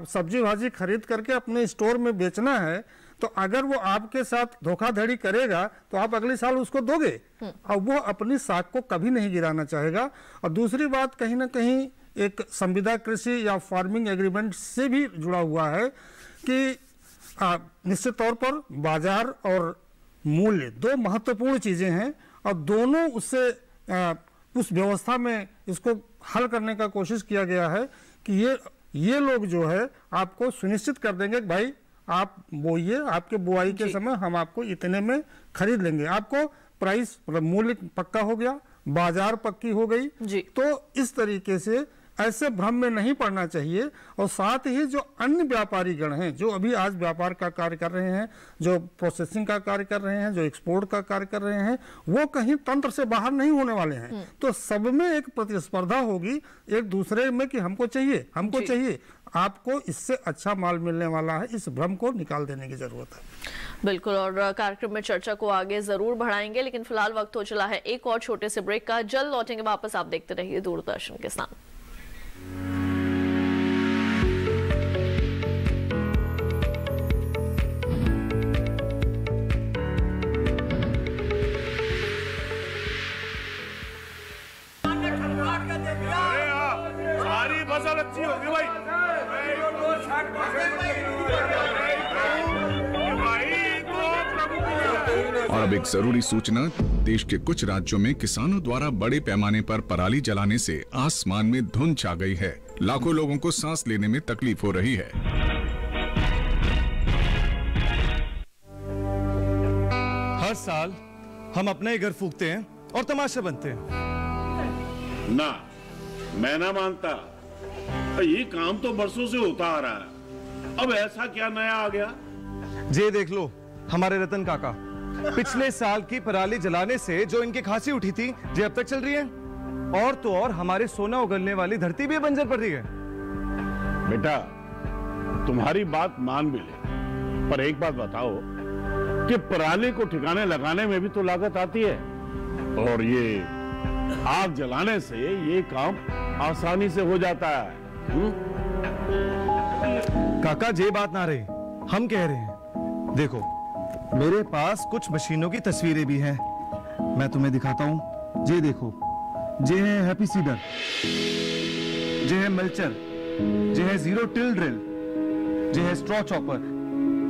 सब्जी भाजी खरीद करके अपने स्टोर में बेचना है, तो अगर वो आपके साथ धोखाधड़ी करेगा तो आप अगले साल उसको दोगे और वो अपनी साख को कभी नहीं गिराना चाहेगा। और दूसरी बात कहीं ना कहीं एक संविदा कृषि या फार्मिंग एग्रीमेंट से भी जुड़ा हुआ है कि निश्चित तौर पर बाजार और मूल्य 2 महत्वपूर्ण चीजें हैं और दोनों उससे उस व्यवस्था में इसको हल करने का कोशिश किया गया है कि ये लोग जो है आपको सुनिश्चित कर देंगे कि भाई आप बोइए, आपके बुआई के समय हम आपको इतने में खरीद लेंगे। आपको प्राइस मतलब मूल्य पक्का हो गया, बाजार पक्की हो गई। तो इस तरीके से ऐसे भ्रम में नहीं पड़ना चाहिए। और साथ ही जो अन्य व्यापारी गण हैं जो अभी आज व्यापार का कार्य कर रहे हैं, जो प्रोसेसिंग का कार्य कर रहे हैं, जो एक्सपोर्ट का कार्य कर रहे हैं, वो कहीं तंत्र से बाहर नहीं होने वाले हैं। तो सब में एक प्रतिस्पर्धा होगी एक दूसरे में कि हमको चाहिए, आपको इससे अच्छा माल मिलने वाला है। इस भ्रम को निकाल देने की जरूरत है। बिल्कुल, और कार्यक्रम में चर्चा को आगे जरूर बढ़ाएंगे, लेकिन फिलहाल वक्त हो चला है एक और छोटे से ब्रेक का। जल्द लौटेंगे वापस, आप देखते रहिए दूरदर्शन किसान। सारी फसल अच्छी होगी भाई। और अब एक जरूरी सूचना, देश के कुछ राज्यों में किसानों द्वारा बड़े पैमाने पर पराली जलाने से आसमान में धुंध छा गई है। लाखों लोगों को सांस लेने में तकलीफ हो रही है। हर साल हम अपने ही घर फूकते हैं और तमाशे बनते हैं। ना, मैं ना मानता। ये काम तो बरसों से होता आ रहा है, अब ऐसा क्या नया आ गया? ये देख लो हमारे रतन काका, पिछले साल की पराली जलाने से जो इनकी खांसी उठी थी ये अब तक चल रही है। और तो और हमारे सोना उगलने वाली धरती भी बंजर पड़ रही है। बेटा तुम्हारी बात मान भी ले, पर एक बात बताओ कि पराली को ठिकाने लगाने में भी तो लागत आती है, और ये आग जलाने से ये काम आसानी से हो जाता है। काका ये बात ना रही, हम कह रहे हैं, देखो मेरे पास कुछ मशीनों की तस्वीरें भी हैं, मैं तुम्हें दिखाता हूं। ये देखो, ये है हैप्पी सीडर, ये है मल्चर, ये है जीरो टिल ड्रिल, ये है स्ट्रॉ चॉपर,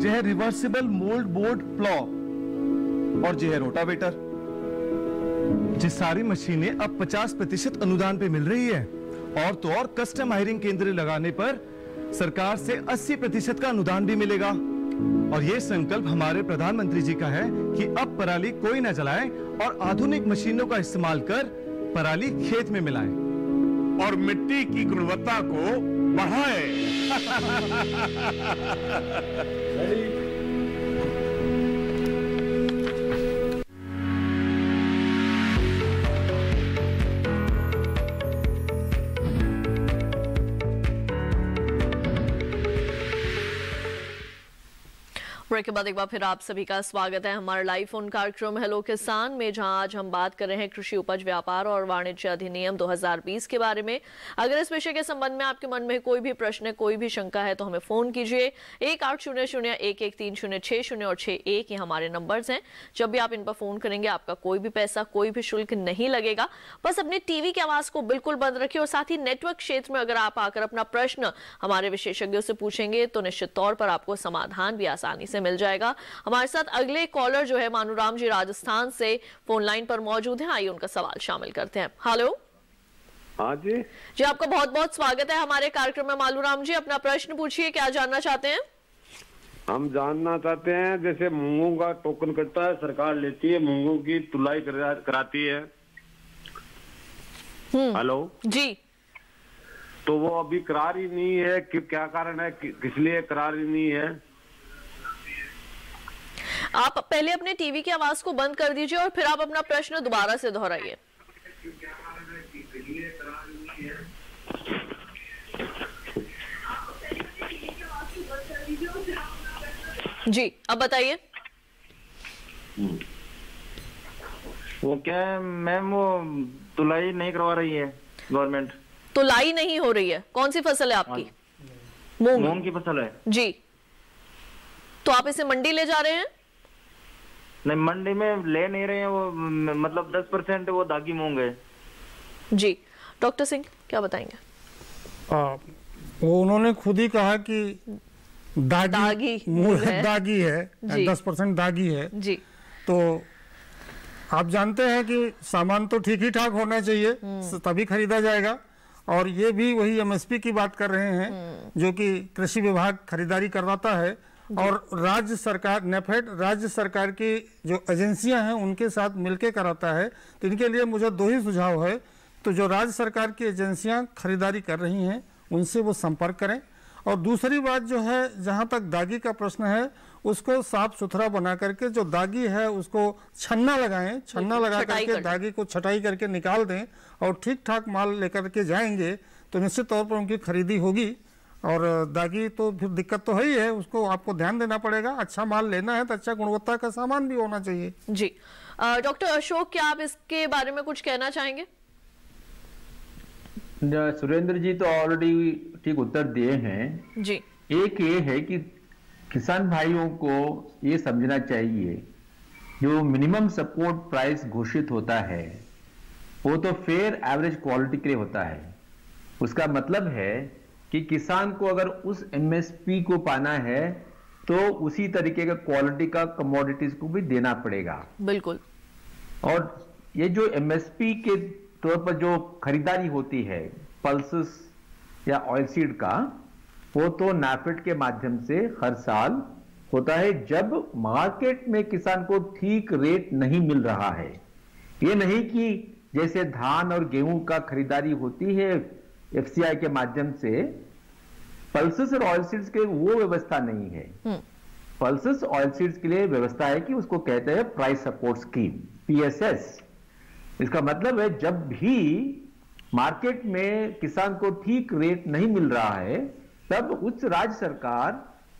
ये है रिवर्सिबल मोल्ड बोर्ड प्लॉ, और ये है रोटावेटर। ये सारी मशीनें अब 50% अनुदान पे मिल रही है, और तो और कस्टम हायरिंग केंद्र लगाने पर सरकार से 80% का अनुदान भी मिलेगा। और ये संकल्प हमारे प्रधानमंत्री जी का है कि अब पराली कोई ना जलाए और आधुनिक मशीनों का इस्तेमाल कर पराली खेत में मिलाए और मिट्टी की गुणवत्ता को बढ़ाए। ब्रेक के बाद एक बार फिर आप सभी का स्वागत है हमारे लाइव फोन कार्यक्रम हेलो किसान में, जहां आज हम बात कर रहे हैं कृषि उपज व्यापार और वाणिज्य अधिनियम 2020 के बारे में। अगर इस विषय के संबंध में आपके मन में कोई भी प्रश्न है, कोई भी शंका है, तो हमें फोन कीजिए 1800-113-06 और 61 ये हमारे नंबर्स हैं। जब भी आप इन पर फोन करेंगे आपका कोई भी पैसा, कोई भी शुल्क नहीं लगेगा। बस अपने टीवी की आवाज को बिल्कुल बंद रखिए, और साथ ही नेटवर्क क्षेत्र में अगर आप आकर अपना प्रश्न हमारे विशेषज्ञों से पूछेंगे तो निश्चित तौर पर आपको समाधान भी आसानी से मिल जाएगा। हमारे साथ अगले कॉलर जो है मानूराम जी राजस्थान से फोन लाइन पर मौजूद हैं। आइए उनका सवाल शामिल करते हैं। हेलो। हाँ जी आपका बहुत बहुत स्वागत है हमारे कार्यक्रम में। मालूराम जी अपना प्रश्न पूछिए, क्या जानना चाहते हैं? हम जानना चाहते हैं, जैसे मूंगों का टोकन कटता है, सरकार लेती है, मूंगों की तुलाई कराती है। हेलो जी। तो वो अभी करार ही नहीं है, क्या कारण है, किस लिए करार ही नहीं है? आप पहले अपने टीवी की आवाज को बंद कर दीजिए और फिर आप अपना प्रश्न दोबारा से दोहराइए। जी अब बताइए। वो क्या है मैम, वो तुलाई नहीं करवा रही है गवर्नमेंट। तुलाई नहीं हो रही है? कौन सी फसल है आपकी? मूंग की फसल है जी। तो आप इसे मंडी ले जा रहे हैं? नहीं, मंडी में ले नहीं रहे हैं, वो मतलब 10% वो दागी मूंग है जी। डॉक्टर सिंह क्या बताएंगे? वो उन्होंने खुद ही कहा कि दागी मूंग है, दागी है, 10% दागी है जी। तो आप जानते हैं कि सामान तो ठीक ही ठाक होना चाहिए, तभी खरीदा जाएगा। और ये भी वही एमएसपी की बात कर रहे हैं जो कि कृषि विभाग खरीदारी करवाता है, और राज्य सरकार नेफेड राज्य सरकार की जो एजेंसियां हैं उनके साथ मिलके कराता है। तो इनके लिए मुझे 2 ही सुझाव है। तो जो राज्य सरकार की एजेंसियां खरीदारी कर रही हैं उनसे वो संपर्क करें। और दूसरी बात जो है, जहां तक दागी का प्रश्न है, उसको साफ सुथरा बना करके जो दागी है उसको छन्ना लगाएं, छन्ना लगा करके दागी को छटाई करके निकाल दें और ठीक ठाक माल लेकर के जाएंगे तो निश्चित तौर पर उनकी खरीदी होगी। और दागी तो फिर दिक्कत तो है ही है, उसको आपको ध्यान देना पड़ेगा। अच्छा माल लेना है तो अच्छा गुणवत्ता का सामान भी होना चाहिए। जी डॉक्टर अशोक, क्या आप इसके बारे में कुछ कहना चाहेंगे? सुरेंद्र जी तो ऑलरेडी ठीक उत्तर दिए हैं जी। एक ये है कि किसान भाइयों को ये समझना चाहिए जो मिनिमम सपोर्ट प्राइस घोषित होता है वो तो फेयर एवरेज क्वालिटी के लिए होता है। उसका मतलब है कि किसान को अगर उस एमएसपी को पाना है तो उसी तरीके का क्वालिटी का कमोडिटीज को भी देना पड़ेगा। बिल्कुल। और ये जो एमएसपी के तौर पर जो खरीदारी होती है पल्सेस या ऑयल सीड का, वो तो नाफेड के माध्यम से हर साल होता है जब मार्केट में किसान को ठीक रेट नहीं मिल रहा है। ये नहीं कि जैसे धान और गेहूं का खरीदारी होती है एफसीआई के माध्यम से, पल्सेस और ऑयल सीड्स के वो व्यवस्था नहीं है। पल्सेस ऑयल सीड्स के लिए व्यवस्था है कि उसको कहते हैं प्राइस सपोर्ट स्कीम, पीएसएस। इसका मतलब है जब भी मार्केट में किसान को ठीक रेट नहीं मिल रहा है तब उच्च राज्य सरकार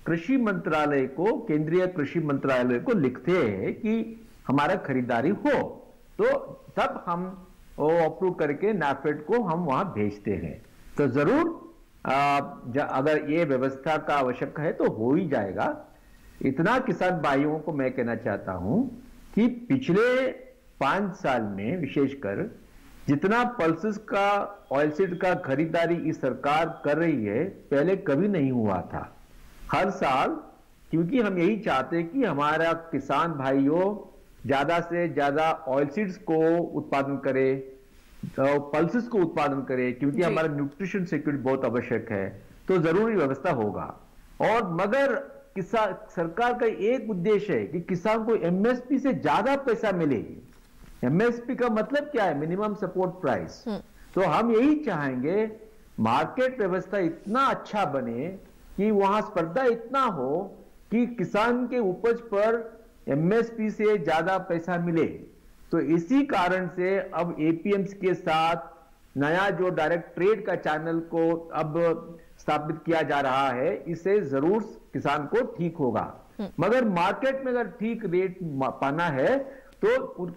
कृषि मंत्रालय को, केंद्रीय कृषि मंत्रालय को लिखते हैं कि हमारा खरीदारी हो, तो तब हम वो अप्रूव करके नाफेड को हम वहां भेजते हैं। तो जरूर अगर ये व्यवस्था का आवश्यक है तो हो ही जाएगा। इतना किसान भाइयों को मैं कहना चाहता हूं कि पिछले 5 साल में विशेषकर जितना पल्सेस का ऑयल सीड का खरीदारी इस सरकार कर रही है पहले कभी नहीं हुआ था। हर साल, क्योंकि हम यही चाहते कि हमारा किसान भाइयों ज्यादा से ज्यादा ऑयल सीड्स को उत्पादन करे, पल्सेस को उत्पादन करे, क्योंकि हमारा न्यूट्रिशन सिक्योरिटी बहुत आवश्यक है, तो जरूरी व्यवस्था होगा। और मगर किसान सरकार का एक उद्देश्य है कि किसान को एमएसपी से ज्यादा पैसा मिले। एमएसपी का मतलब क्या है? Minimum support price. तो हम यही चाहेंगे मार्केट व्यवस्था इतना अच्छा बने कि वहां स्पर्धा इतना हो कि किसान के उपज पर एमएसपी से ज्यादा पैसा मिले। तो इसी कारण से अब एपीएमसी के साथ नया जो डायरेक्ट ट्रेड का चैनल को अब स्थापित किया जा रहा है, इससे जरूर किसान को ठीक होगा। मगर मार्केट में अगर ठीक रेट पाना है तो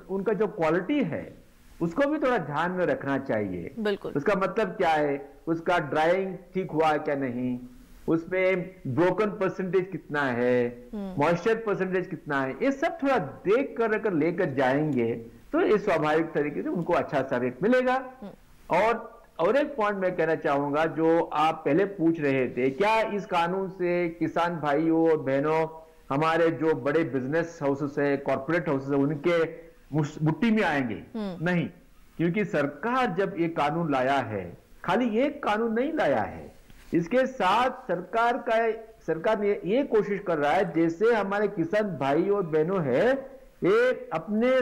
उनका जो क्वालिटी है उसको भी थोड़ा ध्यान में रखना चाहिए। बिल्कुल। उसका मतलब क्या है, उसका ड्राइंग ठीक हुआ है क्या नहीं, उसमें ब्रोकन परसेंटेज कितना है, मॉइस्चर परसेंटेज कितना है, ये सब थोड़ा देख कर अगर लेकर जाएंगे तो ये स्वाभाविक तरीके से उनको अच्छा सा रेट मिलेगा। और एक पॉइंट मैं कहना चाहूंगा जो आप पहले पूछ रहे थे, क्या इस कानून से किसान भाइयों और बहनों, हमारे जो बड़े बिजनेस हाउसेस है, कॉर्पोरेट हाउसेस है, उनके मुट्ठी में आएंगे? नहीं, क्योंकि सरकार जब ये कानून लाया है, खाली एक कानून नहीं लाया है, इसके साथ सरकार ने ये कोशिश कर रहा है जैसे हमारे किसान भाई और बहनों है ये अपने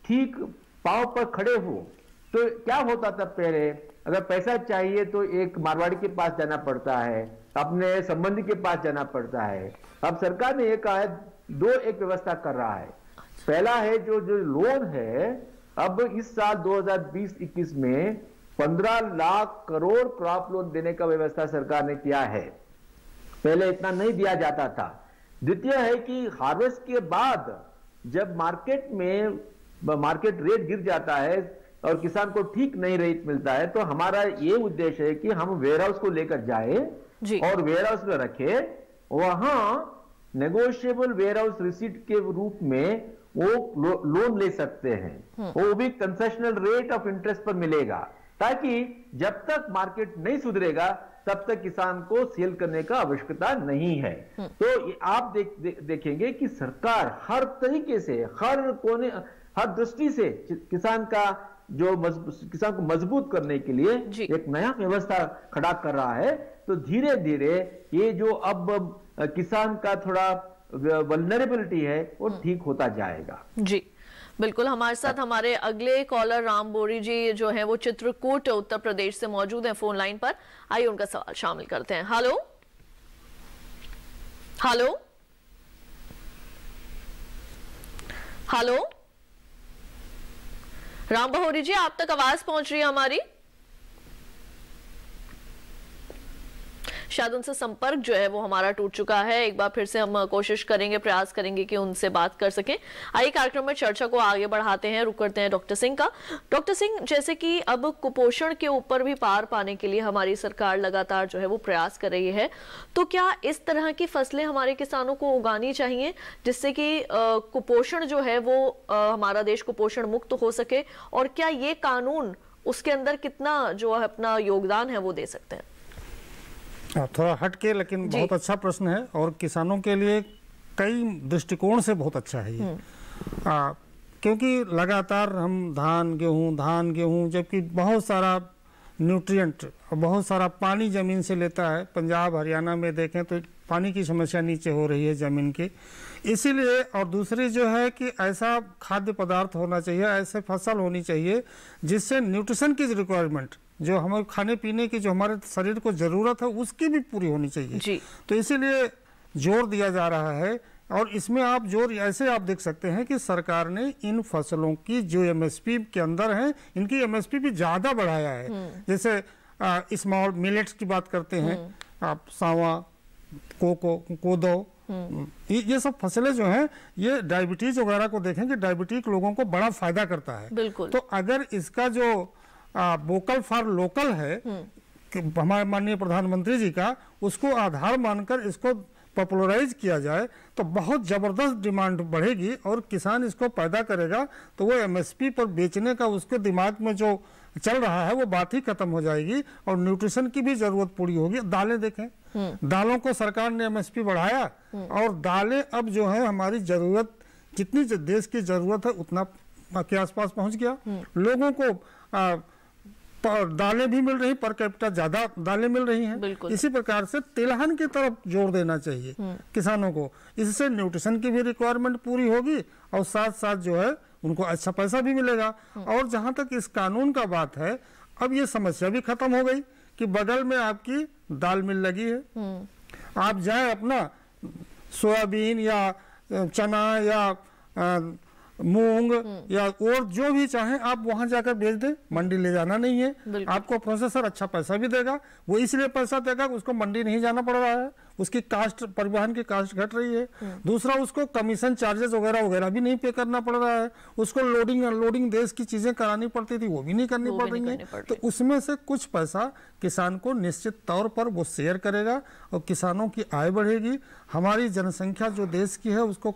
ठीक पांव पर खड़े हो। तो क्या होता था पहले, अगर पैसा चाहिए तो एक मारवाड़ी के पास जाना पड़ता है, अपने संबंधी के पास जाना पड़ता है। अब सरकार ने ये कहा है, एक व्यवस्था कर रहा है। पहला है जो लोन है, अब इस साल 2020-21 में 15 लाख करोड़ क्रॉप लोन देने का व्यवस्था सरकार ने किया है। पहले इतना नहीं दिया जाता था। द्वितीय है कि हार्वेस्ट के बाद जब मार्केट रेट गिर जाता है और किसान को ठीक नहीं रेट मिलता है, तो हमारा ये उद्देश्य है कि हम वेयरहाउस को लेकर जाए और वेयरहाउस में रखे, वहां नेगोशिएबल वेयरहाउस रिसीट के रूप में वो लोन ले सकते हैं। वो भी कंसेशनल रेट ऑफ इंटरेस्ट पर मिलेगा, ताकि जब तक मार्केट नहीं सुधरेगा तब तक किसान को सेल करने का आवश्यकता नहीं है। तो आप देखेंगे कि सरकार हर तरीके से, हर कोने, हर दृष्टि से किसान का जो किसान को मजबूत करने के लिए एक नया व्यवस्था खड़ा कर रहा है। तो धीरे धीरे ये जो अब किसान का थोड़ा वल्नरेबिलिटी है वो ठीक होता जाएगा। जी बिल्कुल, हमारे साथ हमारे अगले कॉलर राम बोरी जी जो है वो चित्रकूट उत्तर प्रदेश से मौजूद हैं फोन लाइन पर। आइए उनका सवाल शामिल करते हैं। हेलो हेलो हेलो, राम बहोरी जी आप तक आवाज पहुंच रही है हमारी? शायद उनसे संपर्क जो है वो हमारा टूट चुका है। एक बार फिर से हम कोशिश करेंगे, प्रयास करेंगे कि उनसे बात कर सकें। आइए कार्यक्रम में चर्चा को आगे बढ़ाते हैं, रुक करते हैं डॉक्टर सिंह का। डॉक्टर सिंह, जैसे कि अब कुपोषण के ऊपर भी पार पाने के लिए हमारी सरकार लगातार जो है वो प्रयास कर रही है, तो क्या इस तरह की फसलें हमारे किसानों को उगानी चाहिए जिससे कि कुपोषण जो है वो हमारा देश कुपोषण मुक्त हो सके, और क्या ये कानून उसके अंदर कितना जो है अपना योगदान है वो दे सकते हैं? थोड़ा हट के, लेकिन बहुत अच्छा प्रश्न है और किसानों के लिए कई दृष्टिकोण से बहुत अच्छा है ये। क्योंकि लगातार हम धान गेहूं जबकि बहुत सारा न्यूट्रिएंट, बहुत सारा पानी ज़मीन से लेता है। पंजाब हरियाणा में देखें तो पानी की समस्या नीचे हो रही है ज़मीन की, इसीलिए। और दूसरी जो है कि ऐसा खाद्य पदार्थ होना चाहिए, ऐसे फसल होनी चाहिए जिससे न्यूट्रिशन की रिक्वायरमेंट जो हमारे खाने पीने की जो हमारे शरीर को ज़रूरत है उसकी भी पूरी होनी चाहिए जी। तो इसीलिए जोर दिया जा रहा है। और इसमें आप जोर ऐसे आप देख सकते हैं कि सरकार ने इन फसलों की जो एमएसपी के अंदर है, इनकी एमएसपी भी ज़्यादा बढ़ाया है। जैसे स्मॉल मिलेट्स की बात करते हैं आप, सावा, कोदो, ये सब फसलें जो हैं ये डायबिटीज वगैरह को देखें कि डायबिटीज लोगों को बड़ा फायदा करता है। बिल्कुल। तो अगर इसका जो वोकल फॉर लोकल है कि हमारे माननीय प्रधानमंत्री जी का, उसको आधार मानकर इसको पॉपुलराइज किया जाए तो बहुत ज़बरदस्त डिमांड बढ़ेगी और किसान इसको पैदा करेगा तो वो एमएसपी पर बेचने का उसके दिमाग में जो चल रहा है वो बात ही खत्म हो जाएगी और न्यूट्रिशन की भी ज़रूरत पूरी होगी। दालें देखें, दालों को सरकार ने एमएसपी बढ़ाया और दालें अब जो है हमारी ज़रूरत, जितनी देश की ज़रूरत है उतना के आसपास पहुँच गया। लोगों को दालें भी मिल रही, पर कैपिटा ज्यादा दालें मिल रही हैं। इसी प्रकार से तिलहन की तरफ जोर देना चाहिए किसानों को, इससे न्यूट्रिशन की भी रिक्वायरमेंट पूरी होगी और साथ साथ जो है उनको अच्छा पैसा भी मिलेगा। और जहां तक इस कानून का बात है, अब ये समस्या भी खत्म हो गई कि बगल में आपकी दाल मिल लगी है, आप जाए अपना सोयाबीन या चना या मूंग या और जो भी चाहें आप वहां जाकर बेच दें, मंडी ले जाना नहीं है। आपको प्रोसेसर अच्छा पैसा भी देगा, वो इसलिए पैसा देगा उसको मंडी नहीं जाना पड़ रहा है, उसकी कास्ट, परिवहन की कास्ट घट रही है। दूसरा, उसको कमीशन चार्जेस वगैरह भी नहीं पे करना पड़ रहा है, उसको लोडिंग अनलोडिंग देश की चीजें करानी पड़ती थी वो भी नहीं करनी पड़ रही है। तो उसमें से कुछ पैसा किसान को निश्चित तौर पर वो शेयर करेगा और किसानों की आय बढ़ेगी। हमारी जनसंख्या जो देश की है उसको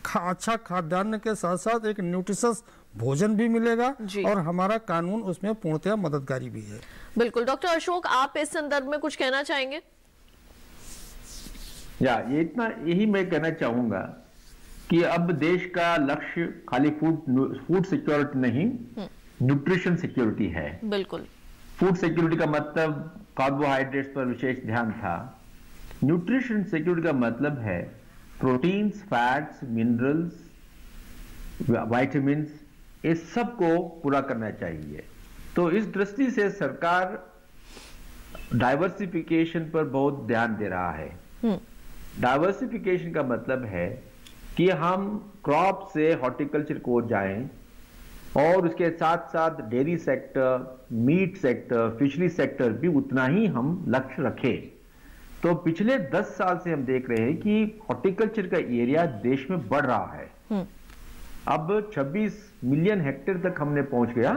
अच्छा खाद्यान्न के साथ साथ एक न्यूट्रिशस भोजन भी मिलेगा और हमारा कानून उसमें पूर्णतः मददगारी भी है। बिल्कुल। डॉक्टर अशोक, आप इस संदर्भ में कुछ कहना चाहेंगे? यही मैं कहना चाहूंगा कि अब देश का लक्ष्य खाली फूड सिक्योरिटी नहीं, न्यूट्रिशन सिक्योरिटी है। बिल्कुल। फूड सिक्योरिटी का मतलब कार्बोहाइड्रेट्स पर विशेष ध्यान था, न्यूट्रिशन सिक्योरिटी का मतलब है प्रोटीन्स, फैट्स, मिनरल्स, विटामिन्स, इस सब को पूरा करना चाहिए। तो इस दृष्टि से सरकार डाइवर्सिफिकेशन पर बहुत ध्यान दे रहा है। डाइवर्सिफिकेशन का मतलब है कि हम क्रॉप से हॉर्टिकल्चर को जाएं और उसके साथ साथ dairy sector, meat sector, fishery sector भी उतना ही हम लक्ष्य रखें। तो पिछले 10 साल से हम देख रहे हैं कि हॉर्टिकल्चर का एरिया देश में बढ़ रहा है। अब 26 मिलियन हेक्टेयर तक हमने पहुंच गया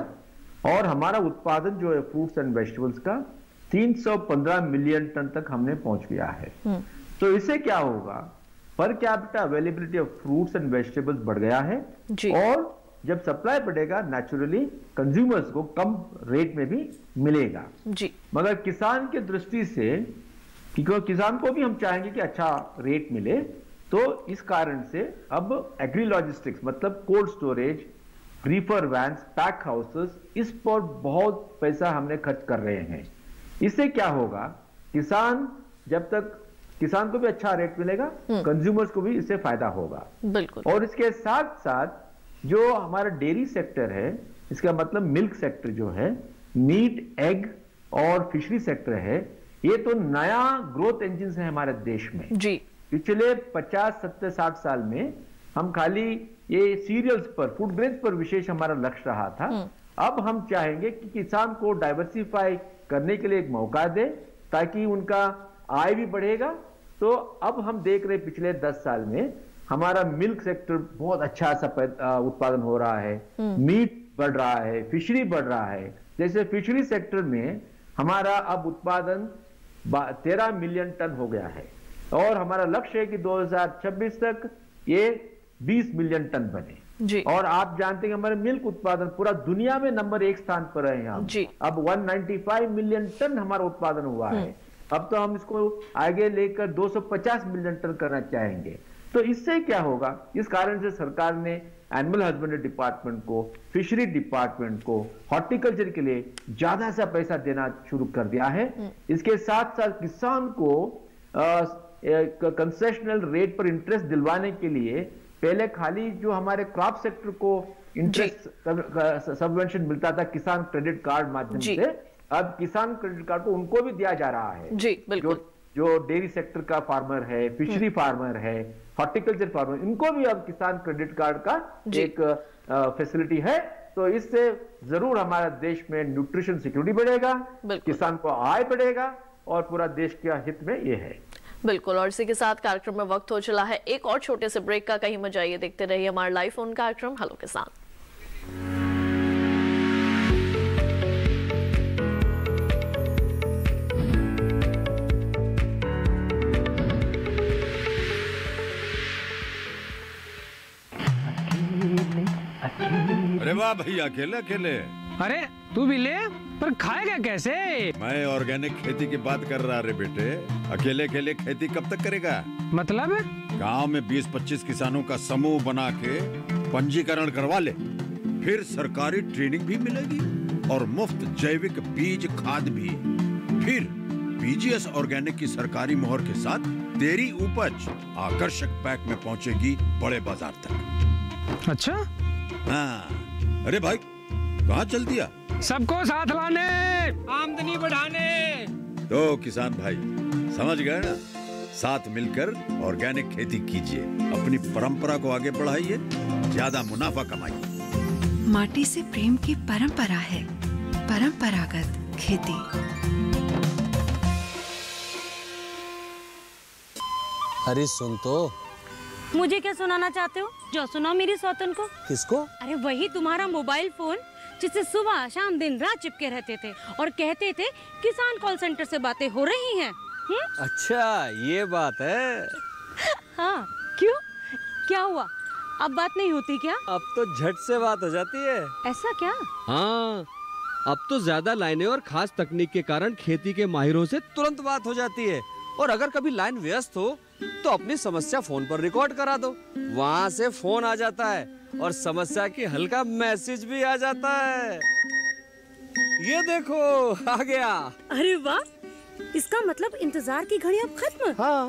और हमारा उत्पादन जो है फ्रूट्स एंड वेजिटेबल्स का 315 मिलियन टन तक हमने पहुंच गया है। तो इससे क्या होगा, per capita availability of fruits and vegetables बढ़ गया है और जब सप्लाई बढ़ेगा नेचुरली कंज्यूमर्स को कम रेट में भी मिलेगा जी। मगर किसान के दृष्टि से, क्योंकि किसान को भी हम चाहेंगे कि अच्छा रेट मिले, तो इस कारण से अब एग्री लॉजिस्टिक्स मतलब cold storage Reifer vans, pack houses, इस पर बहुत पैसा हमने खर्च कर रहे हैं। इससे क्या होगा, किसान जब तक किसान को भी अच्छा रेट मिलेगा, कंज्यूमर्स को भी इससे फायदा होगा। बिल्कुल। और इसके साथ साथ जो हमारा डेयरी सेक्टर है, इसका मतलब मिल्क सेक्टर जो है, मीट, एग और फिशरी सेक्टर है, ये तो नया ग्रोथ इंजन है हमारे देश में जी। पिछले 50, 70, 60 साल में हम खाली ये सीरियल्स पर, फूड ग्रेन्स पर विशेष हमारा लक्ष्य रहा था। अब हम चाहेंगे कि किसान को डाइवर्सिफाई करने के लिए एक मौका दे, ताकि उनका आय भी बढ़ेगा। तो अब हम देख रहे पिछले 10 साल में हमारा मिल्क सेक्टर बहुत अच्छा सा उत्पादन हो रहा है, मीट बढ़ रहा है, फिशरी बढ़ रहा है। जैसे फिशरी सेक्टर में हमारा अब उत्पादन 13 मिलियन टन हो गया है, और हमारा लक्ष्य है कि 2026 तक ये 20 मिलियन टन बने जी। और आप जानते हैं हमारे मिल्क उत्पादन पूरा दुनिया में नंबर 1 स्थान पर है यहाँ जी। अब 195 मिलियन टन हमारा उत्पादन हुआ है। अब तो हम इसको आगे लेकर 250 मिलियन टन करना चाहेंगे। तो इससे क्या होगा, इस कारण से सरकार ने एनिमल हस्बेंड्री डिपार्टमेंट को, फिशरी डिपार्टमेंट को हॉर्टिकल्चर के लिए ज्यादा सा पैसा देना शुरू कर दिया है। इसके साथ साथ किसान को कंसेशनल रेट पर इंटरेस्ट दिलवाने के लिए पहले खाली जो हमारे क्रॉप सेक्टर को इंटरेस्ट सबवेंशन मिलता था किसान क्रेडिट कार्ड माध्यम से, अब किसान क्रेडिट कार्ड को उनको भी दिया जा रहा है जी। बिल्कुल। जो डेयरी सेक्टर का फार्मर है, फिशरी फार्मर है, हॉर्टिकल्चर फार्मर, इनको भी अब किसान क्रेडिट कार्ड का एक फैसिलिटी है। तो इससे जरूर हमारा देश में न्यूट्रिशन सिक्योरिटी बढ़ेगा, किसान को आय बढ़ेगा, और पूरा देश के हित में ये है। बिल्कुल। और इसी के साथ कार्यक्रम में वक्त हो चला है एक और छोटे से ब्रेक का। कहीं मत जाइए, देखते रहिए हमारा लाइव फोन कार्यक्रम हेलो किसान। अरे वाह भैया, अकेले अकेले। अरे तू भी ले, पर खाएगा कैसे? मैं ऑर्गेनिक खेती की बात कर रहा रे बेटे। अकेले अकेले खेती कब तक करेगा? मतलब गांव में 20-25 किसानों का समूह बना के पंजीकरण करवा ले, फिर सरकारी ट्रेनिंग भी मिलेगी और मुफ्त जैविक बीज खाद भी। फिर बीजीएस ऑर्गेनिक की सरकारी मोहर के साथ तेरी उपज आकर्षक पैक में पहुंचेगी बड़े बाजार तक। अच्छा। हाँ। अरे भाई कहाँ चल दिया? सबको साथ लाने, आमदनी बढ़ाने। तो किसान भाई समझ गए ना, साथ मिलकर ऑर्गेनिक खेती कीजिए, अपनी परंपरा को आगे बढ़ाइए, ज्यादा मुनाफा कमाइए। माटी से प्रेम की परंपरा है परंपरागत खेती। अरे सुन तो। मुझे क्या सुनाना चाहते हो? जो सुनाओ मेरी सौतन को। किसको? अरे वही तुम्हारा मोबाइल फोन जिससे सुबह शाम दिन रात चिपके रहते थे और कहते थे किसान कॉल सेंटर से बातें हो रही हैं। अच्छा ये बात है। हाँ क्यों, क्या हुआ? अब बात नहीं होती क्या? अब तो झट से बात हो जाती है। ऐसा क्या? हाँ, अब तो ज्यादा लाइनें और खास तकनीक के कारण खेती के माहिरों से तुरंत बात हो जाती है। और अगर कभी लाइन व्यस्त हो तो अपनी समस्या फोन पर रिकॉर्ड करा दो, वहाँ से फोन आ जाता है और समस्या की हल का मैसेज भी आ जाता है। ये देखो आ गया। अरे वाह, इसका मतलब इंतजार की घड़ी अब खत्म। हाँ।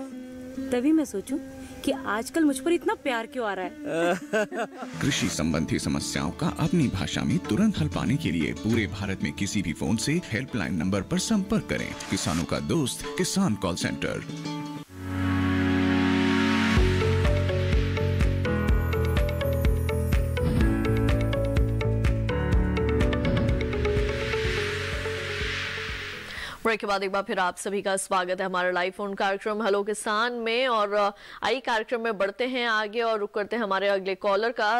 तभी मैं सोचूं कि आजकल मुझ पर इतना प्यार क्यों आ रहा है। कृषि संबंधी समस्याओं का अपनी भाषा में तुरंत हल पाने के लिए पूरे भारत में किसी भी फोन से हेल्पलाइन नंबर पर संपर्क करें। किसानों का दोस्त किसान कॉल सेंटर। ब्रेक के बाद एक बार फिर आप सभी का स्वागत है हमारा लाइव फोन कार्यक्रम हेलो किसान में। और आई कार्यक्रम में बढ़ते हैं आगे और रुक करते हैं हमारे अगले कॉलर का।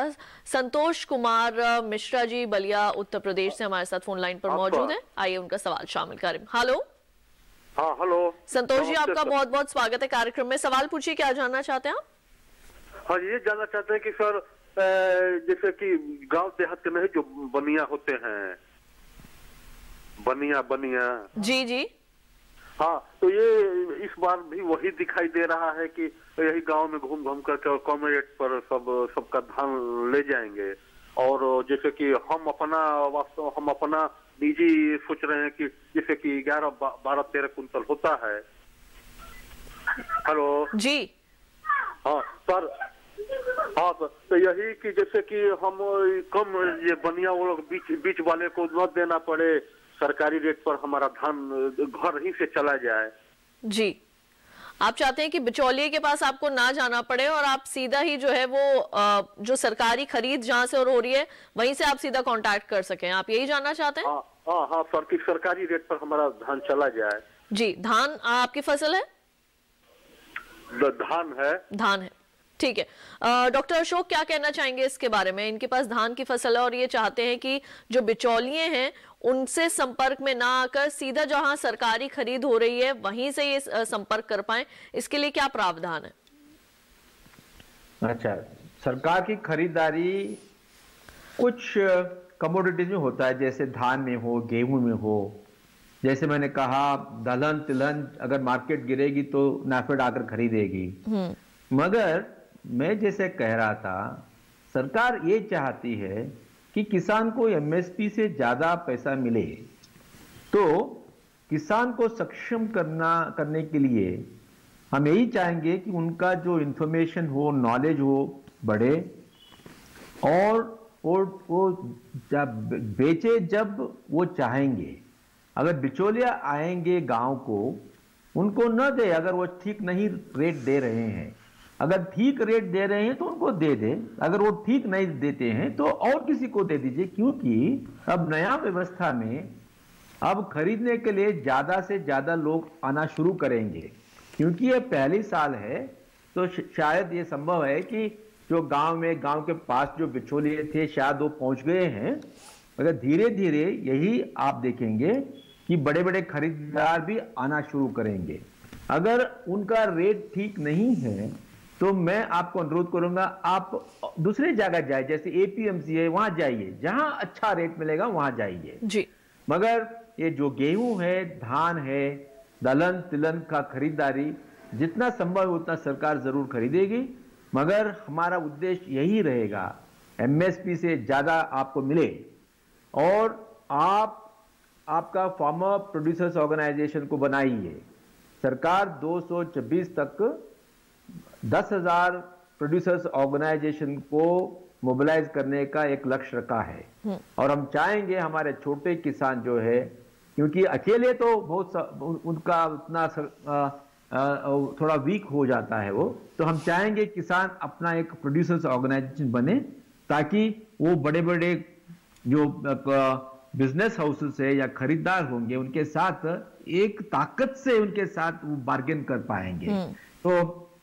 संतोष कुमार मिश्रा जी बलिया उत्तर प्रदेश से हमारे साथ फोन लाइन पर मौजूद हैं। आइए उनका सवाल शामिल करें। हेलो। हाँ हेलो संतोष जी, आपका बहुत बहुत स्वागत है कार्यक्रम में। सवाल पूछिए, क्या जानना चाहते हैं आप? हाँ, ये जानना चाहते हैं कि सर जैसे कि गांव देहात के में जो बनिया होते हैं, बनिया जी जी, हाँ, तो ये इस बार भी वही दिखाई दे रहा है कि यही गांव में घूम घूम करके और कम रेट पर सबका धान ले जाएंगे और जैसे कि हम अपना निजी सोच रहे हैं कि जैसे कि 11, 12, 13 कुंतल होता है। हेलो जी। हाँ सर, हाँ तो यही कि जैसे कि हम कम ये बनिया वो लोग बीच वाले को न देना पड़े, सरकारी रेट पर हमारा धान घर ही से चला जाए। जी, आप चाहते हैं कि बिचौलिए के पास आपको ना जाना पड़े और आप सीधा ही जो है वो जो सरकारी खरीद जहां से और हो रही है वहीं से आप सीधा कांटेक्ट कर सकें, आप यही जानना चाहते हैं? हाँ सर, कि सरकारी रेट पर हमारा धान चला जाए। जी, धान आपकी फसल है? धान है। ठीक है। डॉक्टर अशोक क्या कहना चाहेंगे इसके बारे में? इनके पास धान की फसल है और ये चाहते हैं कि जो बिचौलिए हैं उनसे संपर्क में ना आकर सीधा जहां सरकारी खरीद हो रही है वहीं से ये संपर्क कर पाए, इसके लिए क्या प्रावधान है? अच्छा, सरकार की खरीदारी कुछ कमोडिटीज में होता है, जैसे धान में हो, गेहूं में हो। जैसे मैंने कहा, दलहन तिलहन अगर मार्केट गिरेगी तो नाफेड आकर खरीदेगी। मगर मैं जैसे कह रहा था, सरकार ये चाहती है कि किसान को एमएसपी से ज्यादा पैसा मिले, तो किसान को सक्षम करने के लिए हम यही चाहेंगे कि उनका जो इंफॉर्मेशन हो, नॉलेज हो बढ़े, और वो जब बेचे जब वो चाहेंगे। अगर बिचौलिया आएंगे गांव को, उनको न दे अगर वो ठीक नहीं रेट दे रहे हैं। अगर ठीक रेट दे रहे हैं तो उनको दे दे, अगर वो ठीक नहीं देते हैं तो और किसी को दे दीजिए, क्योंकि अब नया व्यवस्था में अब खरीदने के लिए ज्यादा से ज्यादा लोग आना शुरू करेंगे। क्योंकि ये पहली साल है तो शायद ये संभव है कि जो गांव के पास जो बिचौलिए थे शायद वो पहुंच गए हैं, मगर धीरे धीरे यही आप देखेंगे कि बड़े बड़े खरीदार भी आना शुरू करेंगे। अगर उनका रेट ठीक नहीं है तो मैं आपको अनुरोध करूंगा, आप दूसरे जगह जाए, जैसे एपीएमसी है वहां जाइए, जहां अच्छा रेट मिलेगा वहां जाइए जी। मगर ये जो गेहूं है, धान है, दलहन तिलहन का खरीदारी जितना संभव है उतना सरकार जरूर खरीदेगी, मगर हमारा उद्देश्य यही रहेगा एमएसपी से ज्यादा आपको मिले। और आपका फार्मर प्रोड्यूसर्स ऑर्गेनाइजेशन को बनाइए। सरकार 226 तक 10,000 प्रोड्यूसर्स ऑर्गेनाइजेशन को मोबिलाइज करने का एक लक्ष्य रखा है। और हम चाहेंगे हमारे छोटे किसान जो है, क्योंकि अकेले तो बहुत उनका उतना थोड़ा वीक हो जाता है वो, तो हम चाहेंगे किसान अपना एक प्रोड्यूसर्स ऑर्गेनाइजेशन बने, ताकि वो बड़े बड़े जो बिजनेस हाउसेस है या खरीदार होंगे उनके साथ एक ताकत से उनके साथ वो बार्गेन कर पाएंगे। तो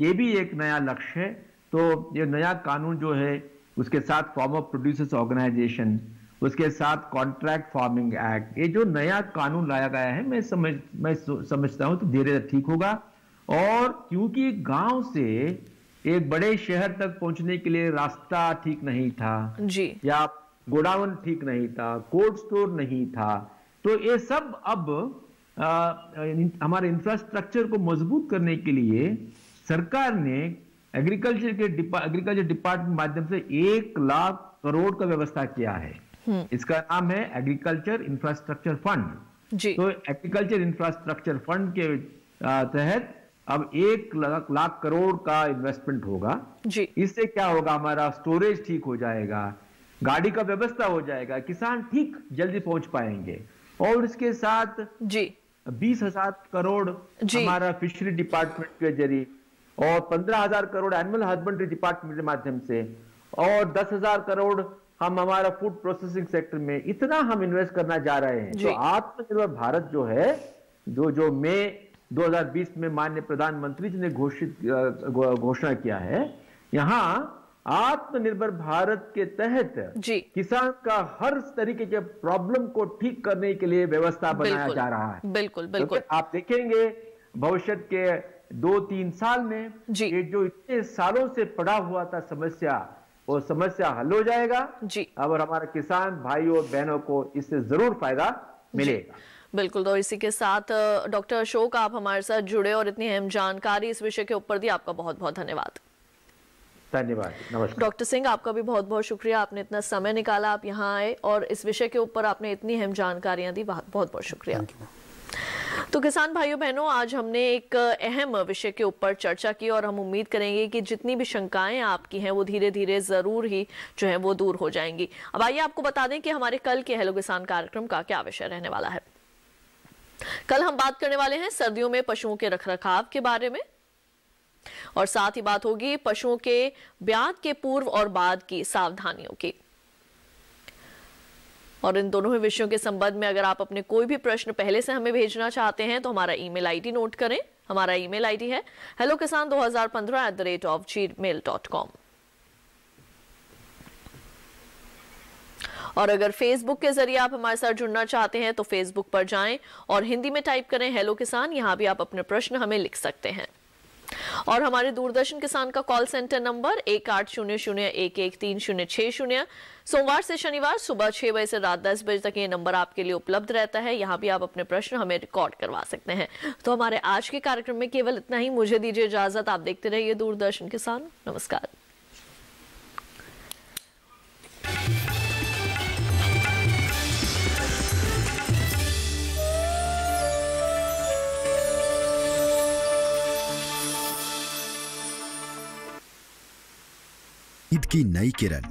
ये भी एक नया लक्ष्य है। तो ये नया कानून जो है उसके साथ फार्मर प्रोड्यूसर्स ऑर्गेनाइजेशन, उसके साथ कॉन्ट्रैक्ट फार्मिंग एक्ट, ये जो नया कानून लाया गया है मैं समझता हूं तो धीरे धीरे ठीक होगा। और क्योंकि गांव से एक बड़े शहर तक पहुंचने के लिए रास्ता ठीक नहीं था जी, या गोडाउन ठीक नहीं था, कोल्ड स्टोर नहीं था, तो ये सब अब हमारे इंफ्रास्ट्रक्चर को मजबूत करने के लिए सरकार ने एग्रीकल्चर डिपार्टमेंट माध्यम से 1 लाख करोड़ का व्यवस्था किया है। इसका नाम है एग्रीकल्चर इंफ्रास्ट्रक्चर फंड। तो एग्रीकल्चर इंफ्रास्ट्रक्चर फंड के तहत अब 1 लाख करोड़ का इन्वेस्टमेंट होगा जी। इससे क्या होगा, हमारा स्टोरेज ठीक हो जाएगा, गाड़ी का व्यवस्था हो जाएगा, किसान ठीक जल्दी पहुंच पाएंगे। और इसके साथ जी 20,000 करोड़ हमारा फिशरी डिपार्टमेंट के जरिए और 15,000 करोड़ एनिमल हस्बेंड्री डिपार्टमेंट के माध्यम से और 10,000 करोड़ हम हमारा फूड प्रोसेसिंग सेक्टर में, इतना हम इन्वेस्ट करना जा रहे हैं। तो आत्मनिर्भर भारत जो है, जो मई 2020 में माननीय प्रधानमंत्री जी ने घोषणा किया है, यहाँ आत्मनिर्भर भारत के तहत किसान का हर तरीके के प्रॉब्लम को ठीक करने के लिए व्यवस्था बनाया जा रहा है। बिल्कुल बिल्कुल। तो आप देखेंगे भविष्य के 2-3 साल में ये जो इतने सालों से पड़ा हुआ था समस्या, वो समस्या हल हो जाएगा जी। और हमारे किसान भाइयों और बहनों को इससे जरूर फायदा मिलेगा। बिल्कुल। तो इसी के साथ डॉक्टर अशोक, आप हमारे साथ जुड़े और इतनी अहम जानकारी इस विषय के ऊपर दी, आपका बहुत बहुत धन्यवाद। धन्यवाद, नमस्कार। डॉक्टर सिंह, आपका भी बहुत बहुत शुक्रिया, आपने इतना समय निकाला, आप यहाँ आए और इस विषय के ऊपर आपने इतनी अहम जानकारियां दी, बहुत बहुत शुक्रिया। तो किसान भाइयों बहनों, आज हमने एक अहम विषय के ऊपर चर्चा की और हम उम्मीद करेंगे कि जितनी भी शंकाएं आपकी हैं वो धीरे धीरे जरूर ही जो है वो दूर हो जाएंगी। अब आइए आपको बता दें कि हमारे कल के हेलो किसान कार्यक्रम का क्या विषय रहने वाला है। कल हम बात करने वाले हैं सर्दियों में पशुओं के रखरखाव के बारे में, और साथ ही बात होगी पशुओं के ब्यात के पूर्व और बाद की सावधानियों की। और इन दोनों ही विषयों के संबंध में अगर आप अपने कोई भी प्रश्न पहले से हमें भेजना चाहते हैं तो हमारा ईमेल आईडी नोट करें। हमारा ईमेल आईडी है hellokisan2015@gmail.com। और अगर फेसबुक के जरिए आप हमारे साथ जुड़ना चाहते हैं तो फेसबुक पर जाएं और हिंदी में टाइप करें हेलो किसान, यहां भी आप अपने प्रश्न हमें लिख सकते हैं। और हमारे दूरदर्शन किसान का कॉल सेंटर नंबर 1800113060 सोमवार से शनिवार सुबह 6 बजे से रात 10 बजे तक ये नंबर आपके लिए उपलब्ध रहता है। यहाँ भी आप अपने प्रश्न हमें रिकॉर्ड करवा सकते हैं। तो हमारे आज के कार्यक्रम में केवल इतना ही, मुझे दीजिए इजाजत। आप देखते रहिए दूरदर्शन किसान। नमस्कार। ईद की नई किरण